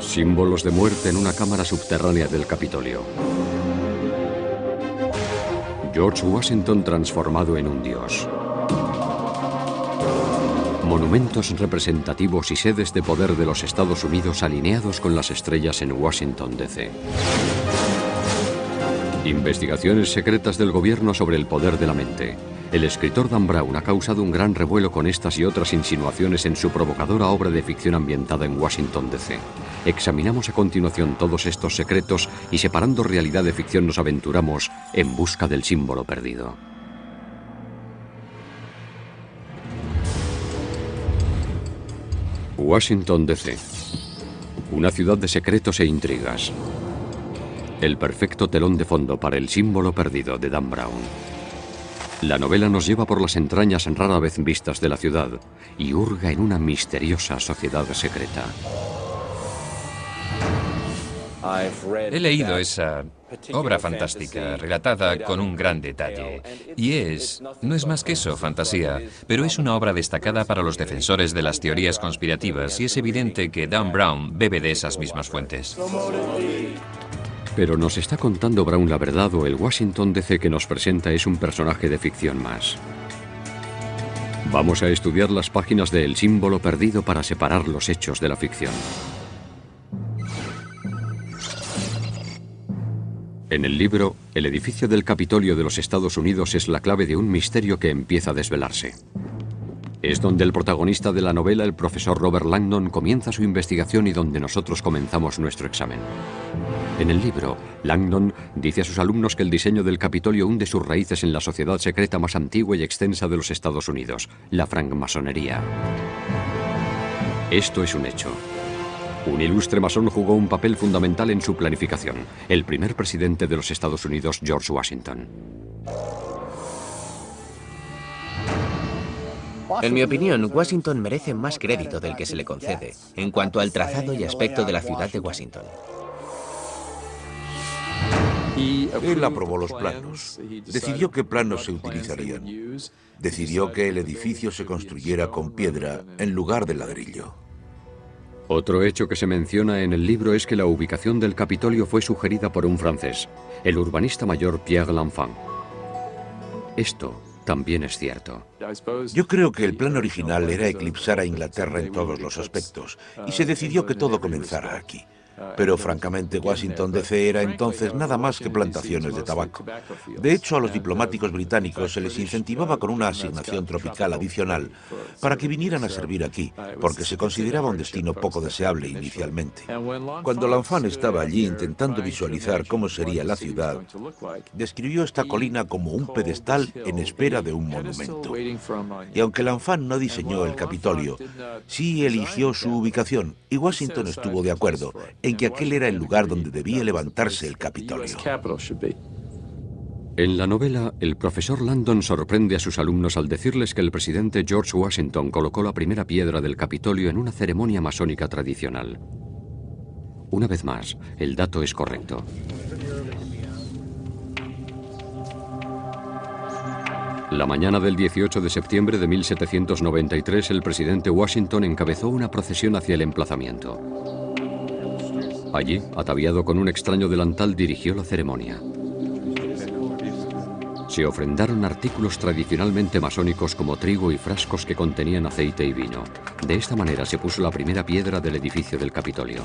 Símbolos de muerte en una cámara subterránea del Capitolio. George Washington transformado en un dios. Monumentos representativos y sedes de poder de los Estados Unidos alineados con las estrellas en Washington, D.C. Investigaciones secretas del gobierno sobre el poder de la mente. El escritor Dan Brown ha causado un gran revuelo con estas y otras insinuaciones en su provocadora obra de ficción ambientada en Washington, D.C. Examinamos a continuación todos estos secretos y separando realidad de ficción nos aventuramos en busca del símbolo perdido. Washington, D.C. Una ciudad de secretos e intrigas. El perfecto telón de fondo para El símbolo perdido de Dan Brown. La novela nos lleva por las entrañas rara vez vistas de la ciudad y hurga en una misteriosa sociedad secreta. He leído esa obra fantástica, relatada con un gran detalle. Y no es más que eso, fantasía, pero es una obra destacada para los defensores de las teorías conspirativas y es evidente que Dan Brown bebe de esas mismas fuentes. Pero ¿nos está contando Brown la verdad o el Washington D.C. que nos presenta es un personaje de ficción más? Vamos a estudiar las páginas de El símbolo perdido para separar los hechos de la ficción. En el libro, el edificio del Capitolio de los Estados Unidos es la clave de un misterio que empieza a desvelarse. Es donde el protagonista de la novela, el profesor Robert Langdon, comienza su investigación y donde nosotros comenzamos nuestro examen. En el libro, Langdon dice a sus alumnos que el diseño del Capitolio hunde sus raíces en la sociedad secreta más antigua y extensa de los Estados Unidos, la francmasonería. Esto es un hecho. Un ilustre masón jugó un papel fundamental en su planificación, el primer presidente de los Estados Unidos, George Washington. En mi opinión, Washington merece más crédito del que se le concede en cuanto al trazado y aspecto de la ciudad de Washington. Él aprobó los planos, decidió qué planos se utilizarían, decidió que el edificio se construyera con piedra en lugar de ladrillo. Otro hecho que se menciona en el libro es que la ubicación del Capitolio fue sugerida por un francés, el urbanista mayor Pierre L'Enfant. Esto también es cierto. Yo creo que el plan original era eclipsar a Inglaterra en todos los aspectos, y se decidió que todo comenzara aquí. Pero francamente Washington D.C. era entonces nada más que plantaciones de tabaco. De hecho, a los diplomáticos británicos se les incentivaba con una asignación tropical adicional para que vinieran a servir aquí, porque se consideraba un destino poco deseable inicialmente. Cuando L'Enfant estaba allí intentando visualizar cómo sería la ciudad, describió esta colina como un pedestal en espera de un monumento. Y aunque L'Enfant no diseñó el Capitolio, sí eligió su ubicación, y Washington estuvo de acuerdo en que aquel era el lugar donde debía levantarse el Capitolio. En la novela, el profesor Langdon sorprende a sus alumnos al decirles que el presidente George Washington colocó la primera piedra del Capitolio en una ceremonia masónica tradicional. Una vez más, el dato es correcto. La mañana del 18 de septiembre de 1793, el presidente Washington encabezó una procesión hacia el emplazamiento. Allí, ataviado con un extraño delantal, dirigió la ceremonia. Se ofrendaron artículos tradicionalmente masónicos como trigo y frascos que contenían aceite y vino. De esta manera se puso la primera piedra del edificio del Capitolio.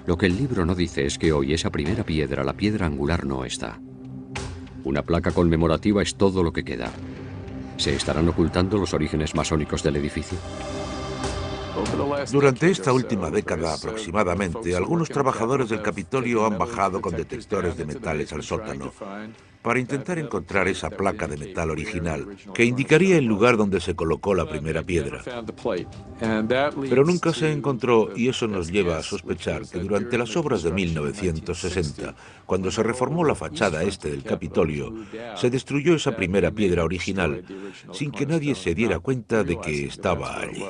Lo que el libro no dice es que hoy esa primera piedra, la piedra angular, no está. Una placa conmemorativa es todo lo que queda. ¿Se estarán ocultando los orígenes masónicos del edificio? Durante esta última década aproximadamente, algunos trabajadores del Capitolio han bajado con detectores de metales al sótano para intentar encontrar esa placa de metal original que indicaría el lugar donde se colocó la primera piedra. Pero nunca se encontró y eso nos lleva a sospechar que durante las obras de 1960, cuando se reformó la fachada este del Capitolio, se destruyó esa primera piedra original sin que nadie se diera cuenta de que estaba allí.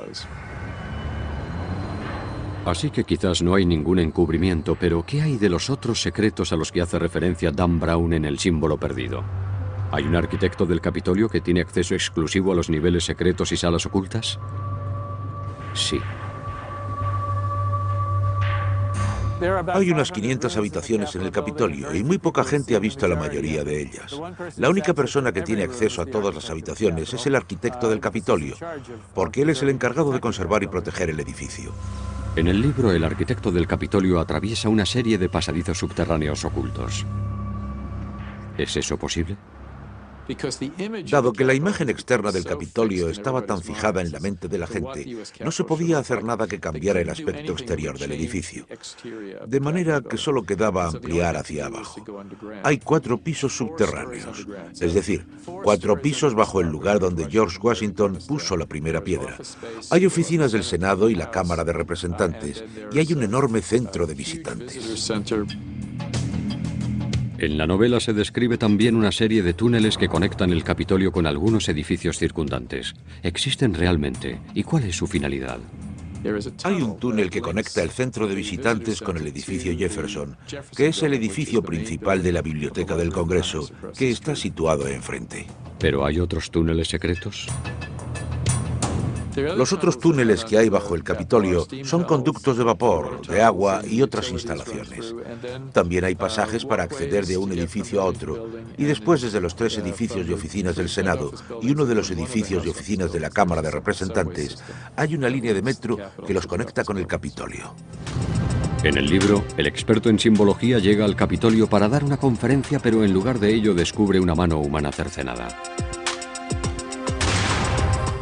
Así que quizás no hay ningún encubrimiento, pero ¿qué hay de los otros secretos a los que hace referencia Dan Brown en El símbolo perdido? ¿Hay un arquitecto del Capitolio que tiene acceso exclusivo a los niveles secretos y salas ocultas? Sí. Hay unas 500 habitaciones en el Capitolio y muy poca gente ha visto la mayoría de ellas. La única persona que tiene acceso a todas las habitaciones es el arquitecto del Capitolio, porque él es el encargado de conservar y proteger el edificio. En el libro, el arquitecto del Capitolio atraviesa una serie de pasadizos subterráneos ocultos. ¿Es eso posible? Dado que la imagen externa del Capitolio estaba tan fijada en la mente de la gente, no se podía hacer nada que cambiara el aspecto exterior del edificio. De manera que solo quedaba ampliar hacia abajo. Hay 4 pisos subterráneos, es decir, 4 pisos bajo el lugar donde George Washington puso la primera piedra. Hay oficinas del Senado y la Cámara de Representantes, y hay un enorme centro de visitantes. En la novela se describe también una serie de túneles que conectan el Capitolio con algunos edificios circundantes. ¿Existen realmente? ¿Y cuál es su finalidad? Hay un túnel que conecta el centro de visitantes con el edificio Jefferson, que es el edificio principal de la Biblioteca del Congreso, que está situado enfrente. ¿Pero hay otros túneles secretos? Los otros túneles que hay bajo el Capitolio son conductos de vapor, de agua y otras instalaciones. También hay pasajes para acceder de un edificio a otro, y después desde los 3 edificios de oficinas del Senado y uno de los edificios de oficinas de la Cámara de Representantes, hay una línea de metro que los conecta con el Capitolio. En el libro, el experto en simbología llega al Capitolio para dar una conferencia, pero en lugar de ello descubre una mano humana cercenada.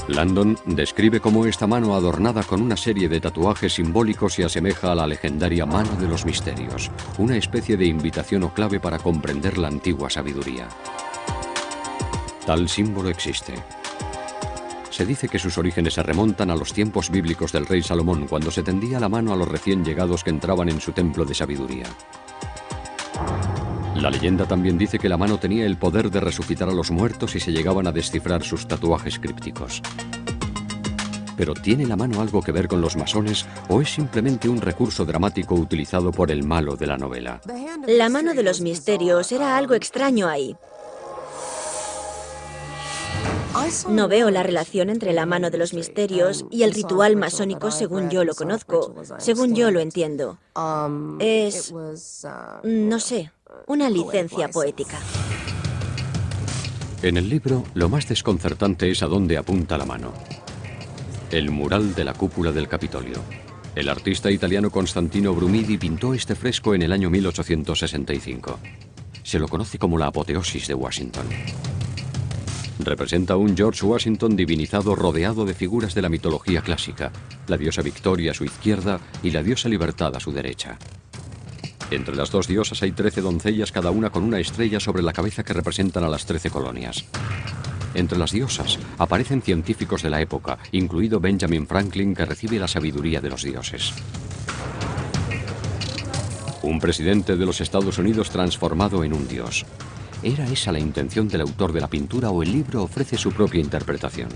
Landon describe cómo esta mano adornada con una serie de tatuajes simbólicos se asemeja a la legendaria mano de los misterios, una especie de invitación o clave para comprender la antigua sabiduría. Tal símbolo existe. Se dice que sus orígenes se remontan a los tiempos bíblicos del rey Salomón, cuando se tendía la mano a los recién llegados que entraban en su templo de sabiduría. La leyenda también dice que la mano tenía el poder de resucitar a los muertos si se llegaban a descifrar sus tatuajes crípticos. ¿Pero tiene la mano algo que ver con los masones o es simplemente un recurso dramático utilizado por el malo de la novela? La mano de los misterios era algo extraño ahí. No veo la relación entre la mano de los misterios y el ritual masónico según yo lo conozco, según yo lo entiendo. Es, no sé, una licencia poética. En el libro, lo más desconcertante es a dónde apunta la mano. El mural de la cúpula del Capitolio. El artista italiano Constantino Brumidi pintó este fresco en el año 1865. Se lo conoce como la apoteosis de Washington. Representa a un George Washington divinizado rodeado de figuras de la mitología clásica, la diosa Victoria a su izquierda y la diosa Libertad a su derecha. Entre las 2 diosas hay 13 doncellas, cada una con una estrella sobre la cabeza que representan a las 13 colonias. Entre las diosas aparecen científicos de la época, incluido Benjamin Franklin, que recibe la sabiduría de los dioses. Un presidente de los Estados Unidos transformado en un dios. ¿Era esa la intención del autor de la pintura o el libro ofrece su propia interpretación?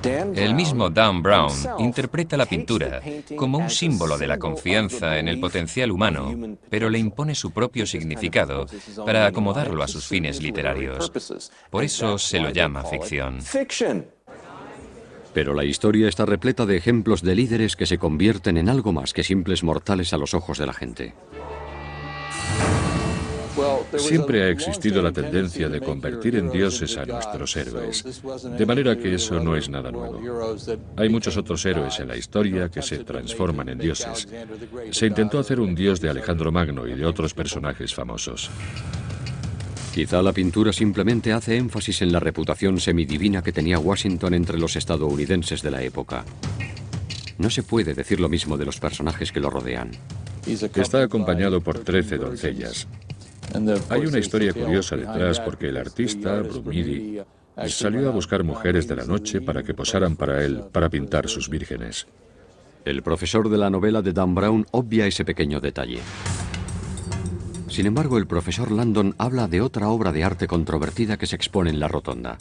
El mismo Dan Brown interpreta la pintura como un símbolo de la confianza en el potencial humano, pero le impone su propio significado para acomodarlo a sus fines literarios. Por eso se lo llama ficción. Pero la historia está repleta de ejemplos de líderes que se convierten en algo más que simples mortales a los ojos de la gente. Siempre ha existido la tendencia de convertir en dioses a nuestros héroes, de manera que eso no es nada nuevo. Hay muchos otros héroes en la historia que se transforman en dioses. Se intentó hacer un dios de Alejandro Magno y de otros personajes famosos. Quizá la pintura simplemente hace énfasis en la reputación semidivina que tenía Washington entre los estadounidenses de la época. No se puede decir lo mismo de los personajes que lo rodean. Está acompañado por 13 doncellas. Hay una historia curiosa detrás porque el artista, Brumidi, salió a buscar mujeres de la noche para que posaran para él, para pintar sus vírgenes. El profesor de la novela de Dan Brown obvia ese pequeño detalle. Sin embargo, el profesor Landon habla de otra obra de arte controvertida que se expone en la rotonda.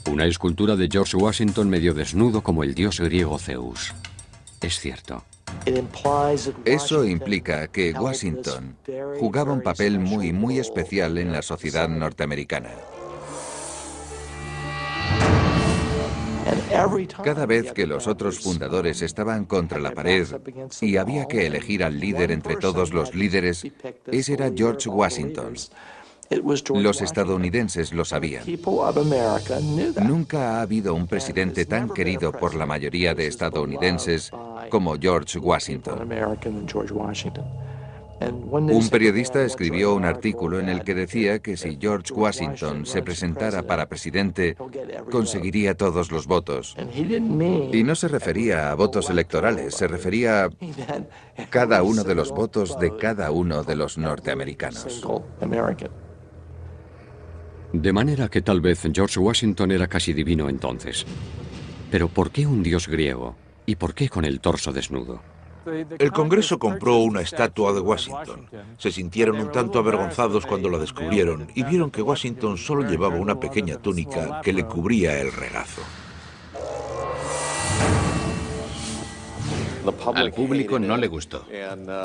Una escultura de George Washington medio desnudo como el dios griego Zeus. Es cierto. Eso implica que Washington jugaba un papel muy especial en la sociedad norteamericana. Cada vez que los otros fundadores estaban contra la pared y había que elegir al líder entre todos los líderes, ese era George Washington. Los estadounidenses lo sabían. Nunca ha habido un presidente tan querido por la mayoría de estadounidenses como George Washington. Un periodista escribió un artículo en el que decía que si George Washington se presentara para presidente, conseguiría todos los votos. Y no se refería a votos electorales, se refería a cada uno de los votos de cada uno de los norteamericanos. De manera que tal vez George Washington era casi divino entonces. Pero ¿por qué un dios griego? ¿Y por qué con el torso desnudo? El Congreso compró una estatua de Washington. Se sintieron un tanto avergonzados cuando la descubrieron y vieron que Washington solo llevaba una pequeña túnica que le cubría el regazo. Al público no le gustó.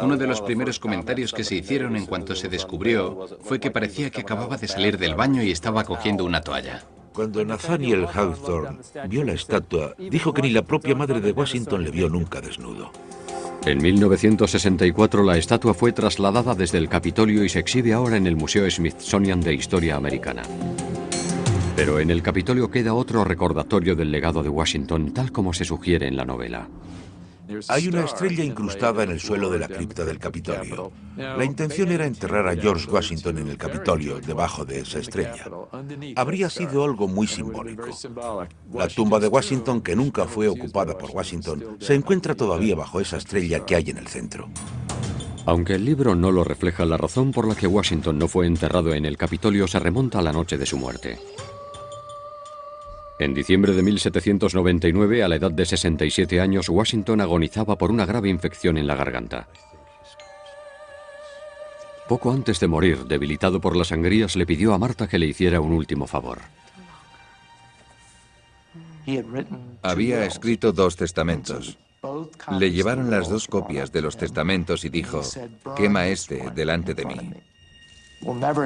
Uno de los primeros comentarios que se hicieron en cuanto se descubrió fue que parecía que acababa de salir del baño y estaba cogiendo una toalla. Cuando Nathaniel Hawthorne vio la estatua, dijo que ni la propia madre de Washington le vio nunca desnudo. En 1964 la estatua fue trasladada desde el Capitolio y se exhibe ahora en el Museo Smithsonian de Historia Americana. Pero en el Capitolio queda otro recordatorio del legado de Washington, tal como se sugiere en la novela. Hay una estrella incrustada en el suelo de la cripta del Capitolio. La intención era enterrar a George Washington en el Capitolio, debajo de esa estrella. Habría sido algo muy simbólico. La tumba de Washington, que nunca fue ocupada por Washington, se encuentra todavía bajo esa estrella que hay en el centro. Aunque el libro no lo refleja, la razón por la que Washington no fue enterrado en el Capitolio se remonta a la noche de su muerte. En diciembre de 1799, a la edad de 67 años, Washington agonizaba por una grave infección en la garganta. Poco antes de morir, debilitado por las sangrías, le pidió a Marta que le hiciera un último favor. Había escrito 2 testamentos. Le llevaron las 2 copias de los testamentos y dijo: «Quema este delante de mí».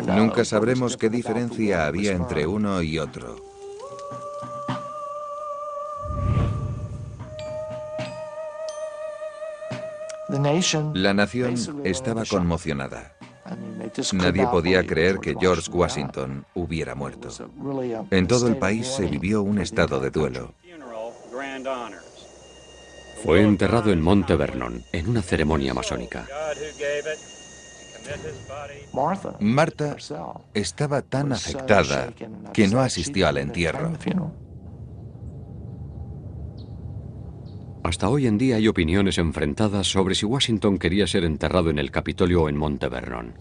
Nunca sabremos qué diferencia había entre uno y otro. La nación estaba conmocionada. Nadie podía creer que George Washington hubiera muerto. En todo el país se vivió un estado de duelo. Fue enterrado en Monte Vernon, en una ceremonia masónica. Marta estaba tan afectada que no asistió al entierro. Hasta hoy en día hay opiniones enfrentadas sobre si Washington quería ser enterrado en el Capitolio o en Monte Vernon.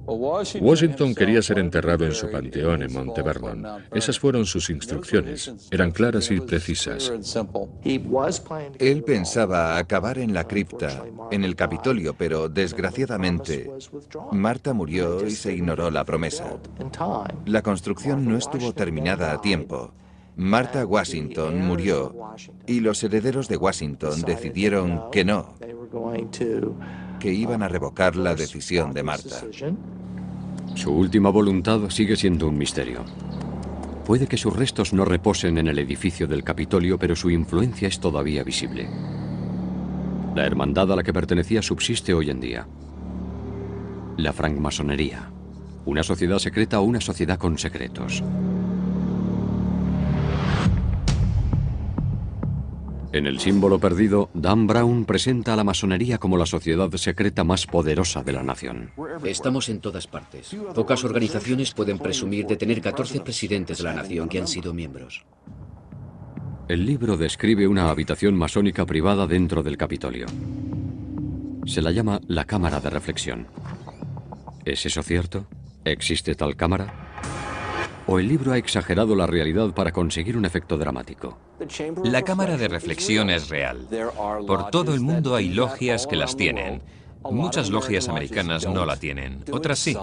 Washington quería ser enterrado en su panteón en Monte Vernon. Esas fueron sus instrucciones. Eran claras y precisas. Él pensaba acabar en la cripta, en el Capitolio, pero desgraciadamente Marta murió y se ignoró la promesa. La construcción no estuvo terminada a tiempo. Martha Washington murió y los herederos de Washington decidieron que no, que iban a revocar la decisión de Marta. Su última voluntad sigue siendo un misterio. Puede que sus restos no reposen en el edificio del Capitolio, pero su influencia es todavía visible. La hermandad a la que pertenecía subsiste hoy en día. La francmasonería. Una sociedad secreta o una sociedad con secretos. En El símbolo perdido, Dan Brown presenta a la masonería como la sociedad secreta más poderosa de la nación. Estamos en todas partes. Pocas organizaciones pueden presumir de tener 14 presidentes de la nación que han sido miembros. El libro describe una habitación masónica privada dentro del Capitolio. Se la llama la Cámara de Reflexión. ¿Es eso cierto? ¿Existe tal cámara? ¿O el libro ha exagerado la realidad para conseguir un efecto dramático? La cámara de reflexión es real. Por todo el mundo hay logias que las tienen. Muchas logias americanas no la tienen, otras sí.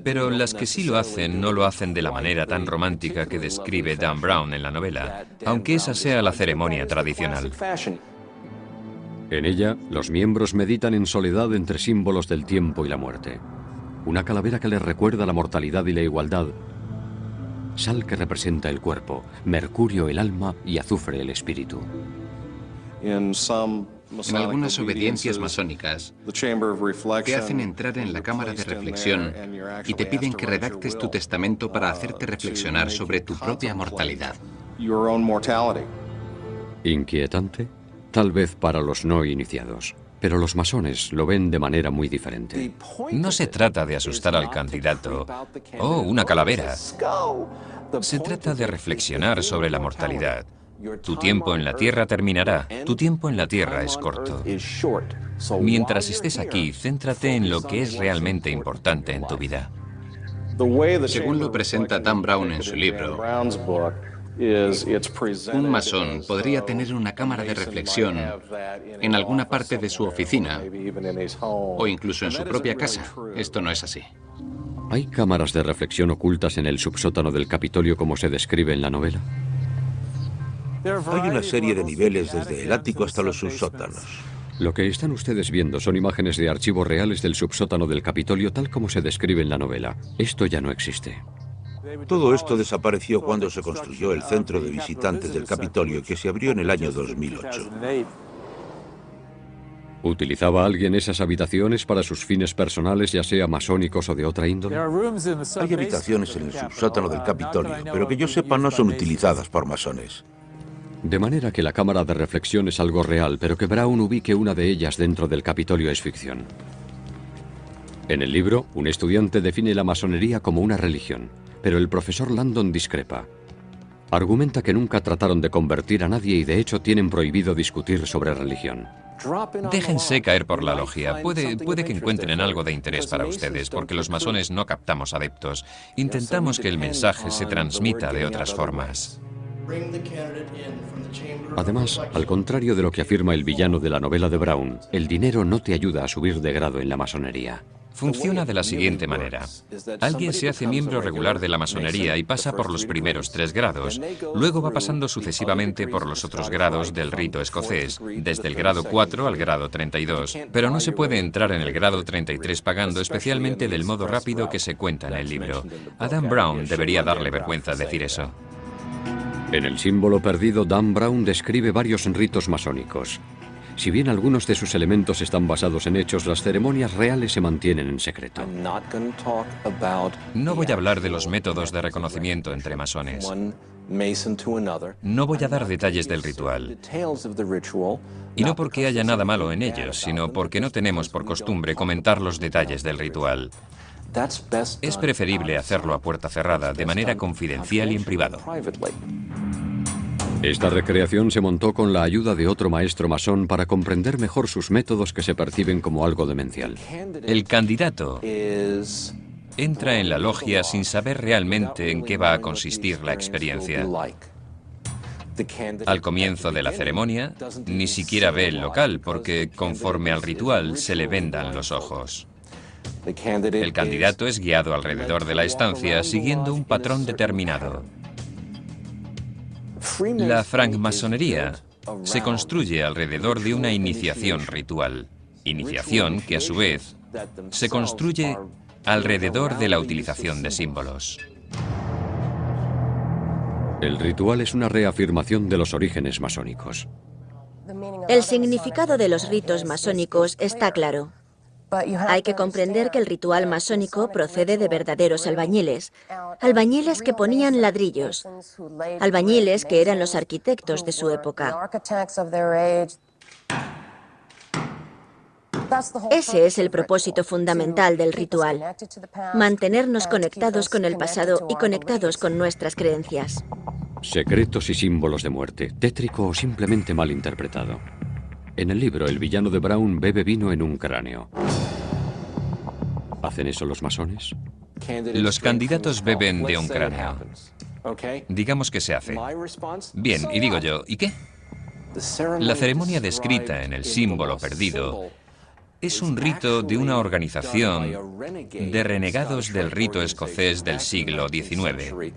Pero las que sí lo hacen no lo hacen de la manera tan romántica que describe Dan Brown en la novela, aunque esa sea la ceremonia tradicional. En ella, los miembros meditan en soledad entre símbolos del tiempo y la muerte. Una calavera que les recuerda la mortalidad y la igualdad. sal que representa el cuerpo, mercurio el alma y azufre el espíritu. En algunas obediencias masónicas te hacen entrar en la cámara de reflexión y te piden que redactes tu testamento para hacerte reflexionar sobre tu propia mortalidad. Inquietante, tal vez para los no iniciados, pero los masones lo ven de manera muy diferente. No se trata de asustar al candidato. ¡Oh, una calavera! Se trata de reflexionar sobre la mortalidad. Tu tiempo en la Tierra terminará. Tu tiempo en la Tierra es corto. Mientras estés aquí, céntrate en lo que es realmente importante en tu vida. Según lo presenta Dan Brown en su libro, un masón podría tener una cámara de reflexión en alguna parte de su oficina o incluso en su propia casa. Esto no es así. ¿Hay cámaras de reflexión ocultas en el subsótano del Capitolio como se describe en la novela? Hay una serie de niveles desde el ático hasta los subsótanos. Lo que están ustedes viendo son imágenes de archivos reales del subsótano del Capitolio tal como se describe en la novela. Esto ya no existe. Todo esto desapareció cuando se construyó el centro de visitantes del Capitolio, que se abrió en el año 2008. ¿Utilizaba alguien esas habitaciones para sus fines personales, ya sea masónicos o de otra índole? Hay habitaciones en el subsótano del Capitolio, pero que yo sepa no son utilizadas por masones. De manera que la cámara de reflexión es algo real, pero que Brown ubique una de ellas dentro del Capitolio es ficción. En el libro, un estudiante define la masonería como una religión, pero el profesor Landon discrepa. Argumenta que nunca trataron de convertir a nadie y de hecho tienen prohibido discutir sobre religión. Déjense caer por la logia. Puede que encuentren algo de interés para ustedes, porque los masones no captamos adeptos. Intentamos que el mensaje se transmita de otras formas. Además, al contrario de lo que afirma el villano de la novela de Brown, el dinero no te ayuda a subir de grado en la masonería. Funciona de la siguiente manera. Alguien se hace miembro regular de la masonería y pasa por los primeros 3 grados. Luego va pasando sucesivamente por los otros grados del rito escocés, desde el grado 4 al grado 32. Pero no se puede entrar en el grado 33 pagando, especialmente del modo rápido que se cuenta en el libro. A Dan Brown debería darle vergüenza decir eso. En el símbolo perdido, Dan Brown describe varios ritos masónicos. Si bien algunos de sus elementos están basados en hechos, las ceremonias reales se mantienen en secreto. No voy a hablar de los métodos de reconocimiento entre masones. No voy a dar detalles del ritual. Y no porque haya nada malo en ellos, sino porque no tenemos por costumbre comentar los detalles del ritual. Es preferible hacerlo a puerta cerrada, de manera confidencial y en privado. Esta recreación se montó con la ayuda de otro maestro masón para comprender mejor sus métodos que se perciben como algo demencial. El candidato entra en la logia sin saber realmente en qué va a consistir la experiencia. Al comienzo de la ceremonia, ni siquiera ve el local porque, conforme al ritual, se le vendan los ojos. El candidato es guiado alrededor de la estancia siguiendo un patrón determinado. La francmasonería se construye alrededor de una iniciación ritual. Iniciación que, a su vez, se construye alrededor de la utilización de símbolos. El ritual es una reafirmación de los orígenes masónicos. El significado de los ritos masónicos está claro. Hay que comprender que el ritual masónico procede de verdaderos albañiles. Albañiles que ponían ladrillos. Albañiles que eran los arquitectos de su época. Ese es el propósito fundamental del ritual. Mantenernos conectados con el pasado y conectados con nuestras creencias. Secretos y símbolos de muerte, tétrico o simplemente mal interpretado. En el libro, el villano de Brown bebe vino en un cráneo. ¿Hacen eso los masones? Los candidatos beben de un cráneo. Digamos que se hace. Bien, y digo yo, ¿y qué? La ceremonia descrita en el símbolo perdido es un rito de una organización de renegados del rito escocés del siglo XIX.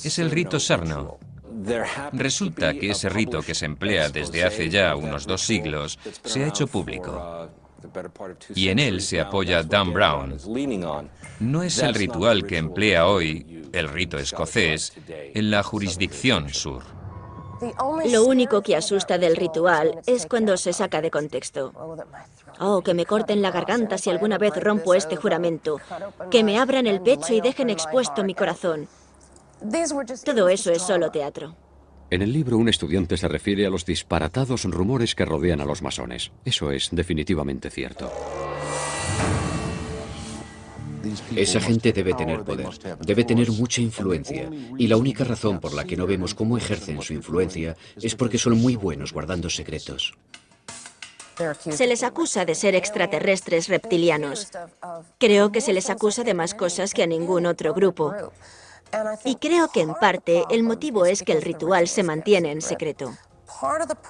Es el rito Sarno. Resulta que ese rito que se emplea desde hace ya unos 2 siglos se ha hecho público. y en él se apoya Dan Brown. No es el ritual que emplea hoy el rito escocés en la jurisdicción sur. Lo único que asusta del ritual es cuando se saca de contexto. Oh, que me corten la garganta si alguna vez rompo este juramento. Que me abran el pecho y dejen expuesto mi corazón. Todo eso es solo teatro. En el libro, un estudiante se refiere a los disparatados rumores que rodean a los masones. Eso es definitivamente cierto. Esa gente debe tener poder, debe tener mucha influencia, y la única razón por la que no vemos cómo ejercen su influencia es porque son muy buenos guardando secretos. Se les acusa de ser extraterrestres reptilianos. Creo que se les acusa de más cosas que a ningún otro grupo. Y creo que en parte el motivo es que el ritual se mantiene en secreto.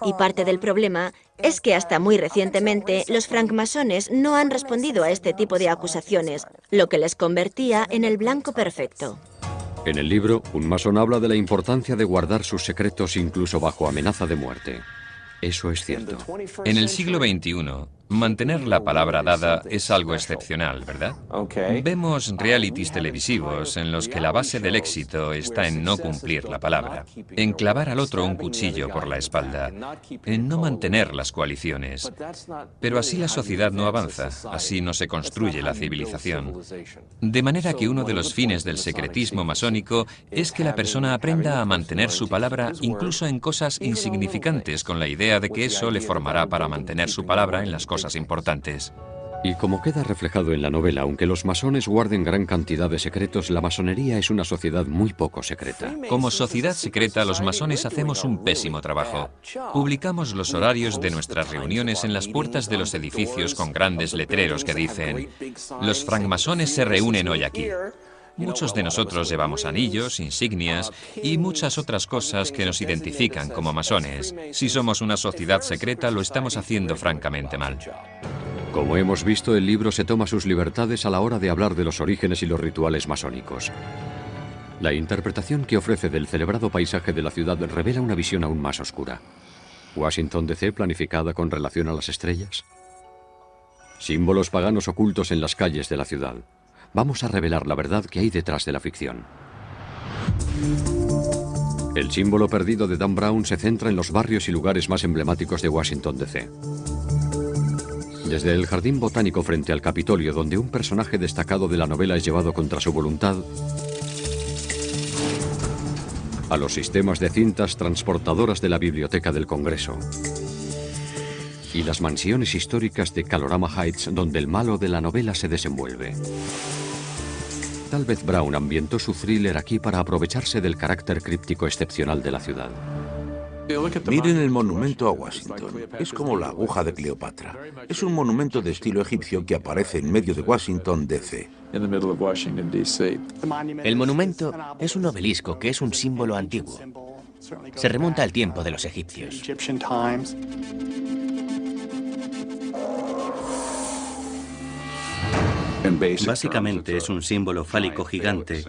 Y parte del problema es que hasta muy recientemente los francmasones no han respondido a este tipo de acusaciones, lo que les convertía en el blanco perfecto. En el libro, un masón habla de la importancia de guardar sus secretos incluso bajo amenaza de muerte. Eso es cierto. En el siglo XXI, mantener la palabra dada es algo excepcional, ¿verdad? Vemos realities televisivos en los que la base del éxito está en no cumplir la palabra, en clavar al otro un cuchillo por la espalda, en no mantener las coaliciones. Pero así la sociedad no avanza, así no se construye la civilización. De manera que uno de los fines del secretismo masónico es que la persona aprenda a mantener su palabra incluso en cosas insignificantes, con la idea de que eso le formará para mantener su palabra en las cosas importantes. Y como queda reflejado en la novela, aunque los masones guarden gran cantidad de secretos, la masonería es una sociedad muy poco secreta. Como sociedad secreta, los masones hacemos un pésimo trabajo. Publicamos los horarios de nuestras reuniones en las puertas de los edificios con grandes letreros que dicen: los francmasones se reúnen hoy aquí. Muchos de nosotros llevamos anillos, insignias y muchas otras cosas que nos identifican como masones. Si somos una sociedad secreta, lo estamos haciendo francamente mal. Como hemos visto, el libro se toma sus libertades a la hora de hablar de los orígenes y los rituales masónicos. La interpretación que ofrece del celebrado paisaje de la ciudad revela una visión aún más oscura. ¿Washington DC planificada con relación a las estrellas? Símbolos paganos ocultos en las calles de la ciudad. Vamos a revelar la verdad que hay detrás de la ficción. El símbolo perdido de Dan Brown se centra en los barrios y lugares más emblemáticos de Washington, D.C. Desde el jardín botánico frente al Capitolio, donde un personaje destacado de la novela es llevado contra su voluntad, a los sistemas de cintas transportadoras de la Biblioteca del Congreso y las mansiones históricas de Kalorama Heights, donde el malo de la novela se desenvuelve. Tal vez Brown ambientó su thriller aquí para aprovecharse del carácter críptico excepcional de la ciudad. Miren el monumento a Washington. Es como la aguja de Cleopatra. Es un monumento de estilo egipcio que aparece en medio de Washington, D.C. El monumento es un obelisco que es un símbolo antiguo. Se remonta al tiempo de los egipcios. Básicamente es un símbolo fálico gigante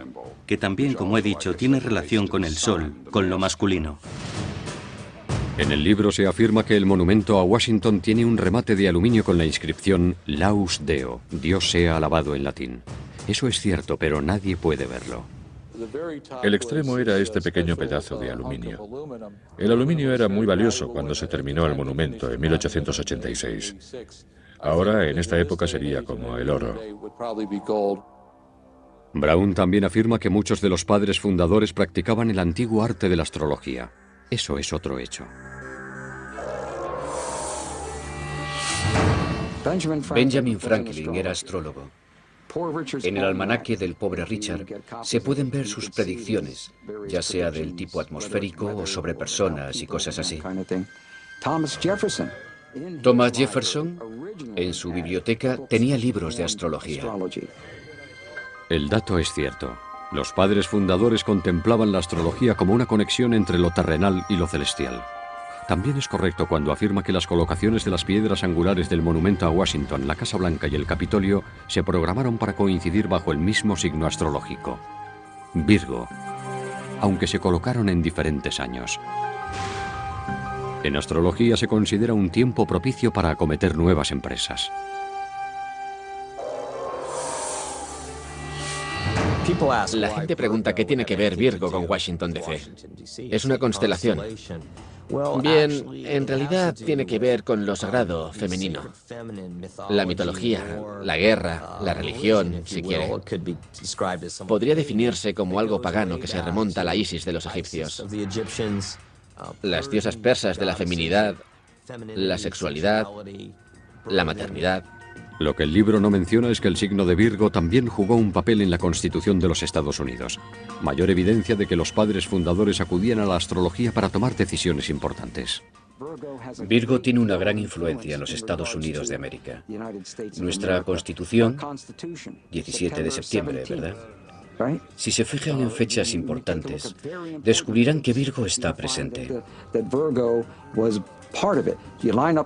que también, como he dicho, tiene relación con el sol, con lo masculino. En el libro se afirma que el monumento a Washington tiene un remate de aluminio con la inscripción Laus Deo, Dios sea alabado en latín. Eso es cierto, pero nadie puede verlo. El extremo era este pequeño pedazo de aluminio. El aluminio era muy valioso cuando se terminó el monumento en 1886. Ahora, en esta época, sería como el oro. Brown también afirma que muchos de los padres fundadores practicaban el antiguo arte de la astrología. Eso es otro hecho. Benjamin Franklin era astrólogo. En el almanaque del pobre Richard se pueden ver sus predicciones, ya sea del tipo atmosférico o sobre personas y cosas así. Thomas Jefferson, en su biblioteca, tenía libros de astrología. El dato es cierto. Los padres fundadores contemplaban la astrología como una conexión entre lo terrenal y lo celestial. También es correcto cuando afirma que las colocaciones de las piedras angulares del monumento a Washington, la Casa Blanca y el Capitolio se programaron para coincidir bajo el mismo signo astrológico, Virgo, aunque se colocaron en diferentes años. En astrología se considera un tiempo propicio para acometer nuevas empresas. La gente pregunta qué tiene que ver Virgo con Washington DC. Es una constelación. Bien, en realidad tiene que ver con lo sagrado femenino. La mitología, la guerra, la religión, si quiere. Podría definirse como algo pagano que se remonta a la Isis de los egipcios. Las diosas persas de la feminidad, la sexualidad, la maternidad. Lo que el libro no menciona es que el signo de Virgo también jugó un papel en la Constitución de los Estados Unidos. Mayor evidencia de que los padres fundadores acudían a la astrología para tomar decisiones importantes. Virgo tiene una gran influencia en los Estados Unidos de América. Nuestra Constitución, 17 de septiembre, ¿verdad? Si se fijan en fechas importantes, descubrirán que Virgo está presente.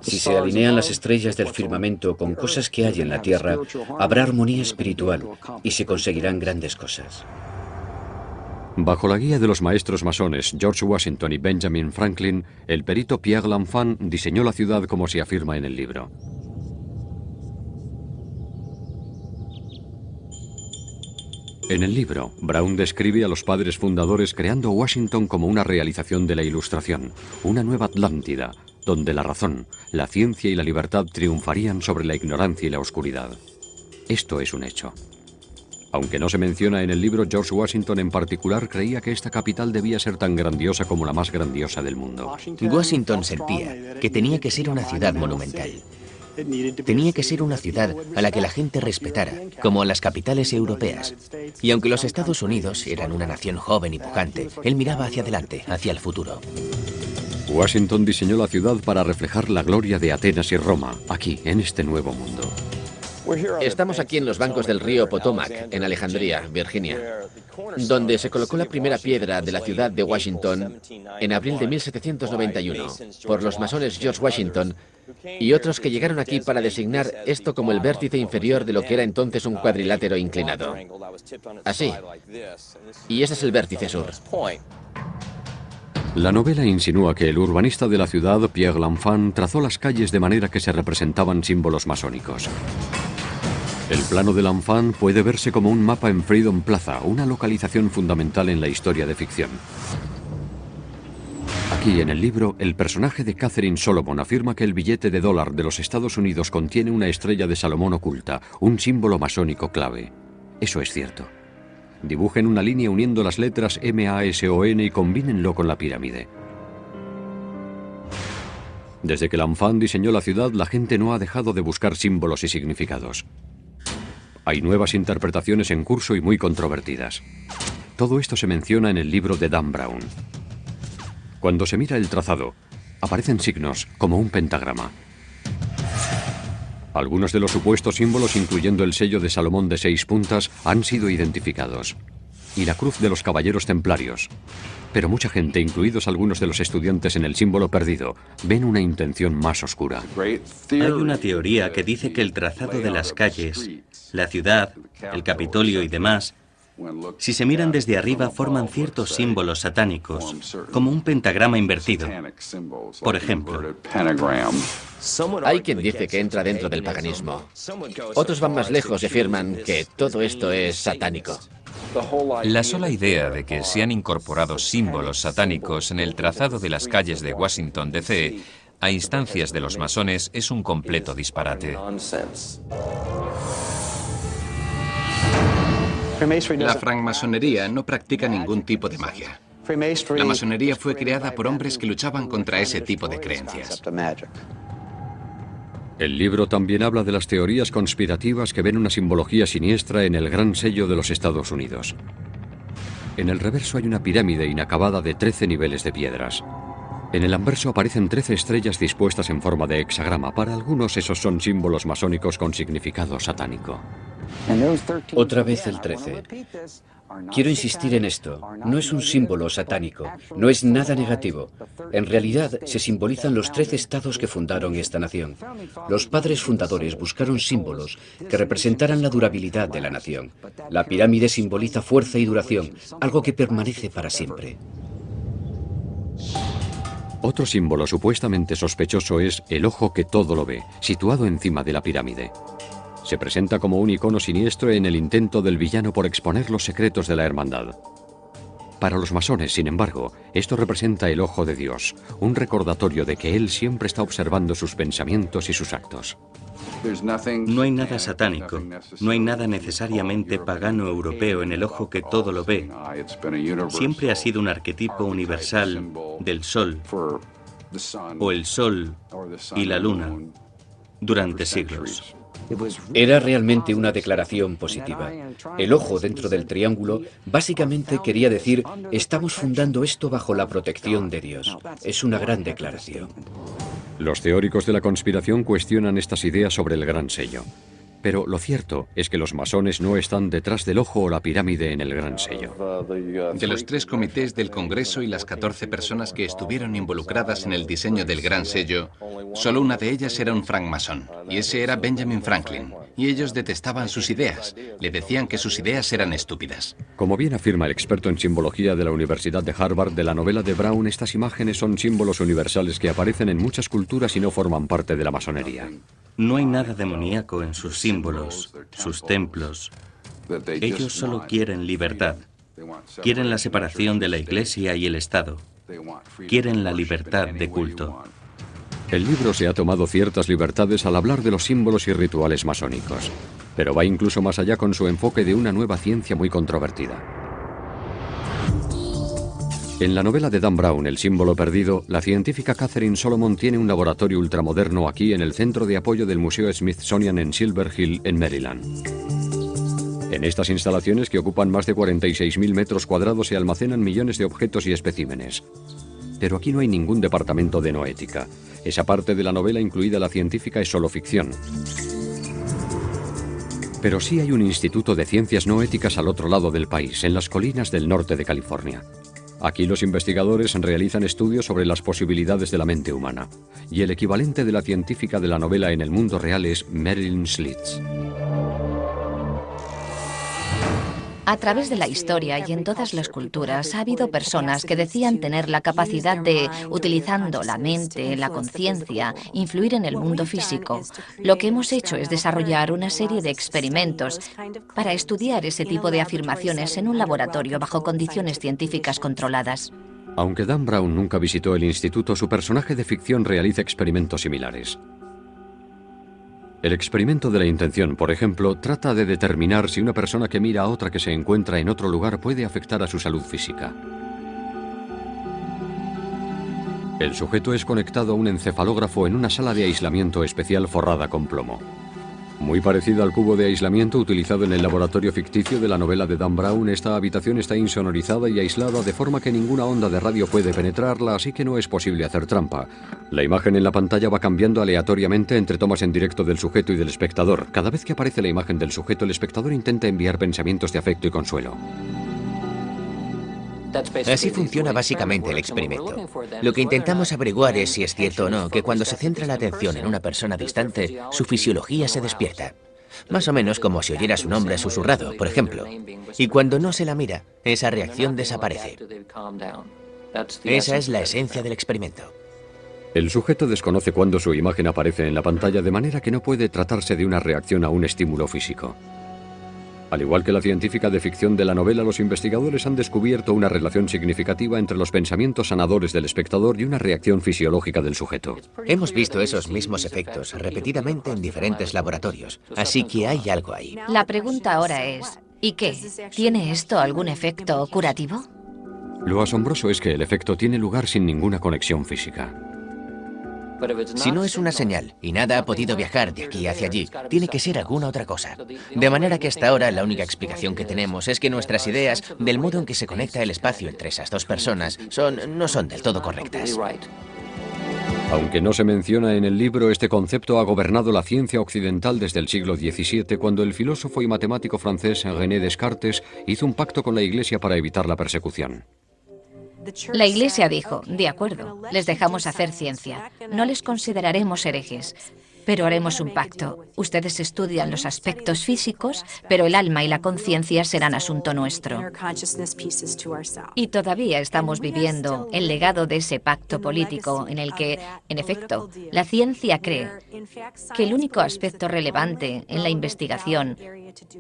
Si se alinean las estrellas del firmamento con cosas que hay en la Tierra, habrá armonía espiritual y se conseguirán grandes cosas. Bajo la guía de los maestros masones George Washington y Benjamin Franklin, el perito Pierre L'Enfant diseñó la ciudad como se afirma en el libro. En el libro, Brown describe a los padres fundadores creando Washington como una realización de la Ilustración, una nueva Atlántida, donde la razón, la ciencia y la libertad triunfarían sobre la ignorancia y la oscuridad. Esto es un hecho. Aunque no se menciona en el libro, George Washington en particular creía que esta capital debía ser tan grandiosa como la más grandiosa del mundo. Washington sentía que tenía que ser una ciudad monumental. Tenía que ser una ciudad a la que la gente respetara, como a las capitales europeas. Y aunque los Estados Unidos eran una nación joven y pujante, él miraba hacia adelante, hacia el futuro. Washington diseñó la ciudad para reflejar la gloria de Atenas y Roma, aquí, en este nuevo mundo. Estamos aquí en los bancos del río Potomac, en Alejandría, Virginia, donde se colocó la primera piedra de la ciudad de Washington en abril de 1791 por los masones George Washington y otros que llegaron aquí para designar esto como el vértice inferior de lo que era entonces un cuadrilátero inclinado. Así. Y ese es el vértice sur. La novela insinúa que el urbanista de la ciudad, Pierre L'Enfant, trazó las calles de manera que se representaban símbolos masónicos. El plano de L'Enfant puede verse como un mapa en Freedom Plaza, una localización fundamental en la historia de ficción. Aquí, en el libro, el personaje de Catherine Solomon afirma que el billete de $1 de los Estados Unidos contiene una estrella de Salomón oculta, un símbolo masónico clave. Eso es cierto. Dibujen una línea uniendo las letras MASON y combínenlo con la pirámide. Desde que L'Enfant diseñó la ciudad, la gente no ha dejado de buscar símbolos y significados. Hay nuevas interpretaciones en curso y muy controvertidas. Todo esto se menciona en el libro de Dan Brown. Cuando se mira el trazado, aparecen signos como un pentagrama. Algunos de los supuestos símbolos, incluyendo el sello de Salomón de 6 puntas, han sido identificados. Y la cruz de los caballeros templarios. Pero mucha gente, incluidos algunos de los estudiantes en el símbolo perdido, ven una intención más oscura. Hay una teoría que dice que el trazado de las calles, la ciudad, el Capitolio y demás, si se miran desde arriba, forman ciertos símbolos satánicos, como un pentagrama invertido. Por ejemplo, hay quien dice que entra dentro del paganismo. Otros van más lejos y afirman que todo esto es satánico. La sola idea de que se han incorporado símbolos satánicos en el trazado de las calles de Washington, D.C., a instancias de los masones, es un completo disparate. La francmasonería no practica ningún tipo de magia. La masonería fue creada por hombres que luchaban contra ese tipo de creencias. El libro también habla de las teorías conspirativas que ven una simbología siniestra en el gran sello de los Estados Unidos. En el reverso hay una pirámide inacabada de 13 niveles de piedras. En el anverso aparecen 13 estrellas dispuestas en forma de hexagrama. Para algunos esos son símbolos masónicos con significado satánico. Otra vez el 13. Quiero insistir en esto. No es un símbolo satánico. No es nada negativo. En realidad, se simbolizan los 13 estados que fundaron esta nación. Los padres fundadores buscaron símbolos que representaran la durabilidad de la nación. La pirámide simboliza fuerza y duración, algo que permanece para siempre. Otro símbolo supuestamente sospechoso es el ojo que todo lo ve, situado encima de la pirámide. Se presenta como un icono siniestro en el intento del villano por exponer los secretos de la hermandad. Para los masones, sin embargo, esto representa el ojo de Dios, un recordatorio de que Él siempre está observando sus pensamientos y sus actos. No hay nada satánico, no hay nada necesariamente pagano europeo en el ojo que todo lo ve. Siempre ha sido un arquetipo universal del sol, o el sol y la luna, durante siglos. Era realmente una declaración positiva. El ojo dentro del triángulo básicamente quería decir, estamos fundando esto bajo la protección de Dios. Es una gran declaración. Los teóricos de la conspiración cuestionan estas ideas sobre el Gran Sello. Pero lo cierto es que los masones no están detrás del ojo o la pirámide en el Gran Sello. De los 3 comités del Congreso y las 14 personas que estuvieron involucradas en el diseño del Gran Sello, solo una de ellas era un francmasón, y ese era Benjamin Franklin. Y ellos detestaban sus ideas. Le decían que sus ideas eran estúpidas. Como bien afirma el experto en simbología de la Universidad de Harvard, de la novela de Brown, estas imágenes son símbolos universales que aparecen en muchas culturas y no forman parte de la masonería. No hay nada demoníaco en sus símbolos, sus templos. Ellos solo quieren libertad. Quieren la separación de la Iglesia y el Estado. Quieren la libertad de culto. El libro se ha tomado ciertas libertades al hablar de los símbolos y rituales masónicos, pero va incluso más allá con su enfoque de una nueva ciencia muy controvertida. En la novela de Dan Brown, El símbolo perdido, la científica Catherine Solomon tiene un laboratorio ultramoderno aquí en el centro de apoyo del Museo Smithsonian en Silver Hill, en Maryland. En estas instalaciones, que ocupan más de 46.000 metros cuadrados, se almacenan millones de objetos y especímenes. Pero aquí no hay ningún departamento de noética. Esa parte de la novela, incluida la científica, es solo ficción. Pero sí hay un instituto de ciencias no éticas al otro lado del país, en las colinas del norte de California. Aquí los investigadores realizan estudios sobre las posibilidades de la mente humana. Y el equivalente de la científica de la novela en el mundo real es Marilyn Schlitz. A través de la historia y en todas las culturas ha habido personas que decían tener la capacidad de, utilizando la mente, la conciencia, influir en el mundo físico. Lo que hemos hecho es desarrollar una serie de experimentos para estudiar ese tipo de afirmaciones en un laboratorio bajo condiciones científicas controladas. Aunque Dan Brown nunca visitó el instituto, su personaje de ficción realiza experimentos similares. El experimento de la intención, por ejemplo, trata de determinar si una persona que mira a otra que se encuentra en otro lugar puede afectar a su salud física. El sujeto es conectado a un encefalógrafo en una sala de aislamiento especial forrada con plomo. Muy parecido al cubo de aislamiento utilizado en el laboratorio ficticio de la novela de Dan Brown, esta habitación está insonorizada y aislada de forma que ninguna onda de radio puede penetrarla, así que no es posible hacer trampa. La imagen en la pantalla va cambiando aleatoriamente entre tomas en directo del sujeto y del espectador. Cada vez que aparece la imagen del sujeto, el espectador intenta enviar pensamientos de afecto y consuelo. Así funciona básicamente el experimento. Lo que intentamos averiguar es si es cierto o no que cuando se centra la atención en una persona distante, su fisiología se despierta. Más o menos como si oyera su nombre susurrado, por ejemplo. Y cuando no se la mira, esa reacción desaparece. Esa es la esencia del experimento. El sujeto desconoce cuándo su imagen aparece en la pantalla, de manera que no puede tratarse de una reacción a un estímulo físico. Al igual que la científica de ficción de la novela, los investigadores han descubierto una relación significativa entre los pensamientos sanadores del espectador y una reacción fisiológica del sujeto. Hemos visto esos mismos efectos repetidamente en diferentes laboratorios, así que hay algo ahí. La pregunta ahora es, ¿y qué? ¿Tiene esto algún efecto curativo? Lo asombroso es que el efecto tiene lugar sin ninguna conexión física. Si no es una señal y nada ha podido viajar de aquí hacia allí, tiene que ser alguna otra cosa. De manera que hasta ahora la única explicación que tenemos es que nuestras ideas del modo en que se conecta el espacio entre esas dos personas no son del todo correctas. Aunque no se menciona en el libro, este concepto ha gobernado la ciencia occidental desde el siglo XVII, cuando el filósofo y matemático francés René Descartes hizo un pacto con la Iglesia para evitar la persecución. La Iglesia dijo, de acuerdo, les dejamos hacer ciencia, no les consideraremos herejes, Pero haremos un pacto. Ustedes estudian los aspectos físicos, pero el alma y la conciencia serán asunto nuestro. Y todavía estamos viviendo el legado de ese pacto político en el que, en efecto, la ciencia cree que el único aspecto relevante en la investigación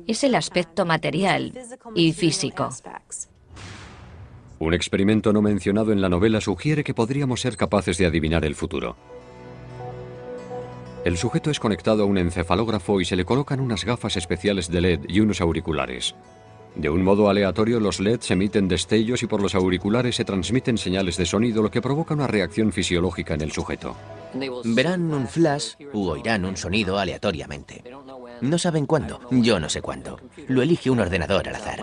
es el aspecto material y físico. Un experimento no mencionado en la novela sugiere que podríamos ser capaces de adivinar el futuro. El sujeto es conectado a un encefalógrafo y se le colocan unas gafas especiales de LED y unos auriculares. De un modo aleatorio, los LEDs emiten destellos y por los auriculares se transmiten señales de sonido, lo que provoca una reacción fisiológica en el sujeto. Verán un flash u oirán un sonido aleatoriamente. No saben cuándo, yo no sé cuándo. Lo elige un ordenador al azar.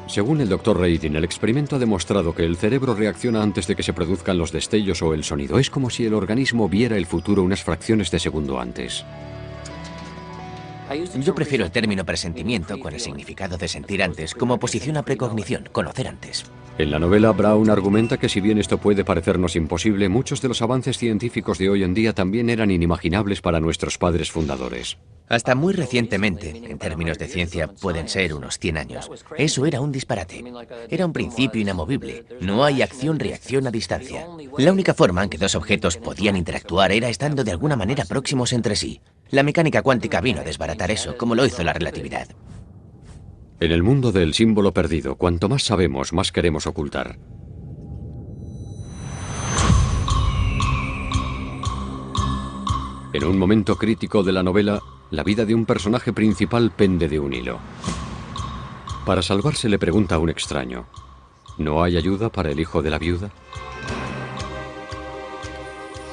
Según el Dr. Radin, el experimento ha demostrado que el cerebro reacciona antes de que se produzcan los destellos o el sonido. Es como si el organismo viera el futuro unas fracciones de segundo antes. Yo prefiero el término presentimiento, con el significado de sentir antes, como oposición a precognición, conocer antes. En la novela, Brown argumenta que si bien esto puede parecernos imposible, muchos de los avances científicos de hoy en día también eran inimaginables para nuestros padres fundadores. Hasta muy recientemente, en términos de ciencia, pueden ser unos 100 años. Eso era un disparate. Era un principio inamovible. No hay acción-reacción a distancia. La única forma en que dos objetos podían interactuar era estando de alguna manera próximos entre sí. La mecánica cuántica vino a desbaratar eso, como lo hizo la relatividad. En el mundo del símbolo perdido, cuanto más sabemos, más queremos ocultar. En un momento crítico de la novela, la vida de un personaje principal pende de un hilo. Para salvarse le pregunta a un extraño: ¿no hay ayuda para el hijo de la viuda?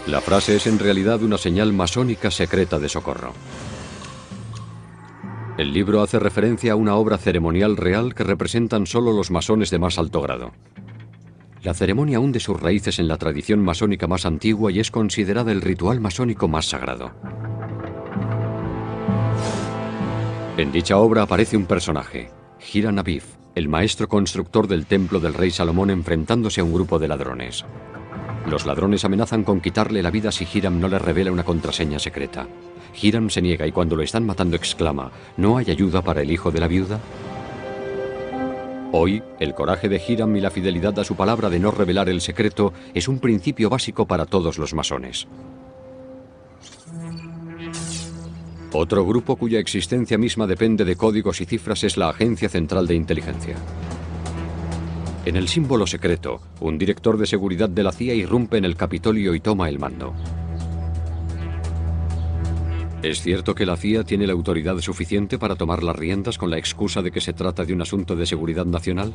La frase es en realidad una señal masónica secreta de socorro. El libro hace referencia a una obra ceremonial real que representan solo los masones de más alto grado. La ceremonia hunde sus raíces en la tradición masónica más antigua y es considerada el ritual masónico más sagrado. En dicha obra aparece un personaje, Hiram Abiff, el maestro constructor del templo del rey Salomón, enfrentándose a un grupo de ladrones. Los ladrones amenazan con quitarle la vida si Hiram no les revela una contraseña secreta. Hiram se niega y cuando lo están matando exclama: ¿no hay ayuda para el hijo de la viuda? Hoy, el coraje de Hiram y la fidelidad a su palabra de no revelar el secreto es un principio básico para todos los masones. Otro grupo cuya existencia misma depende de códigos y cifras es la Agencia Central de Inteligencia. En el símbolo secreto, un director de seguridad de la CIA irrumpe en el Capitolio y toma el mando. ¿Es cierto que la CIA tiene la autoridad suficiente para tomar las riendas con la excusa de que se trata de un asunto de seguridad nacional?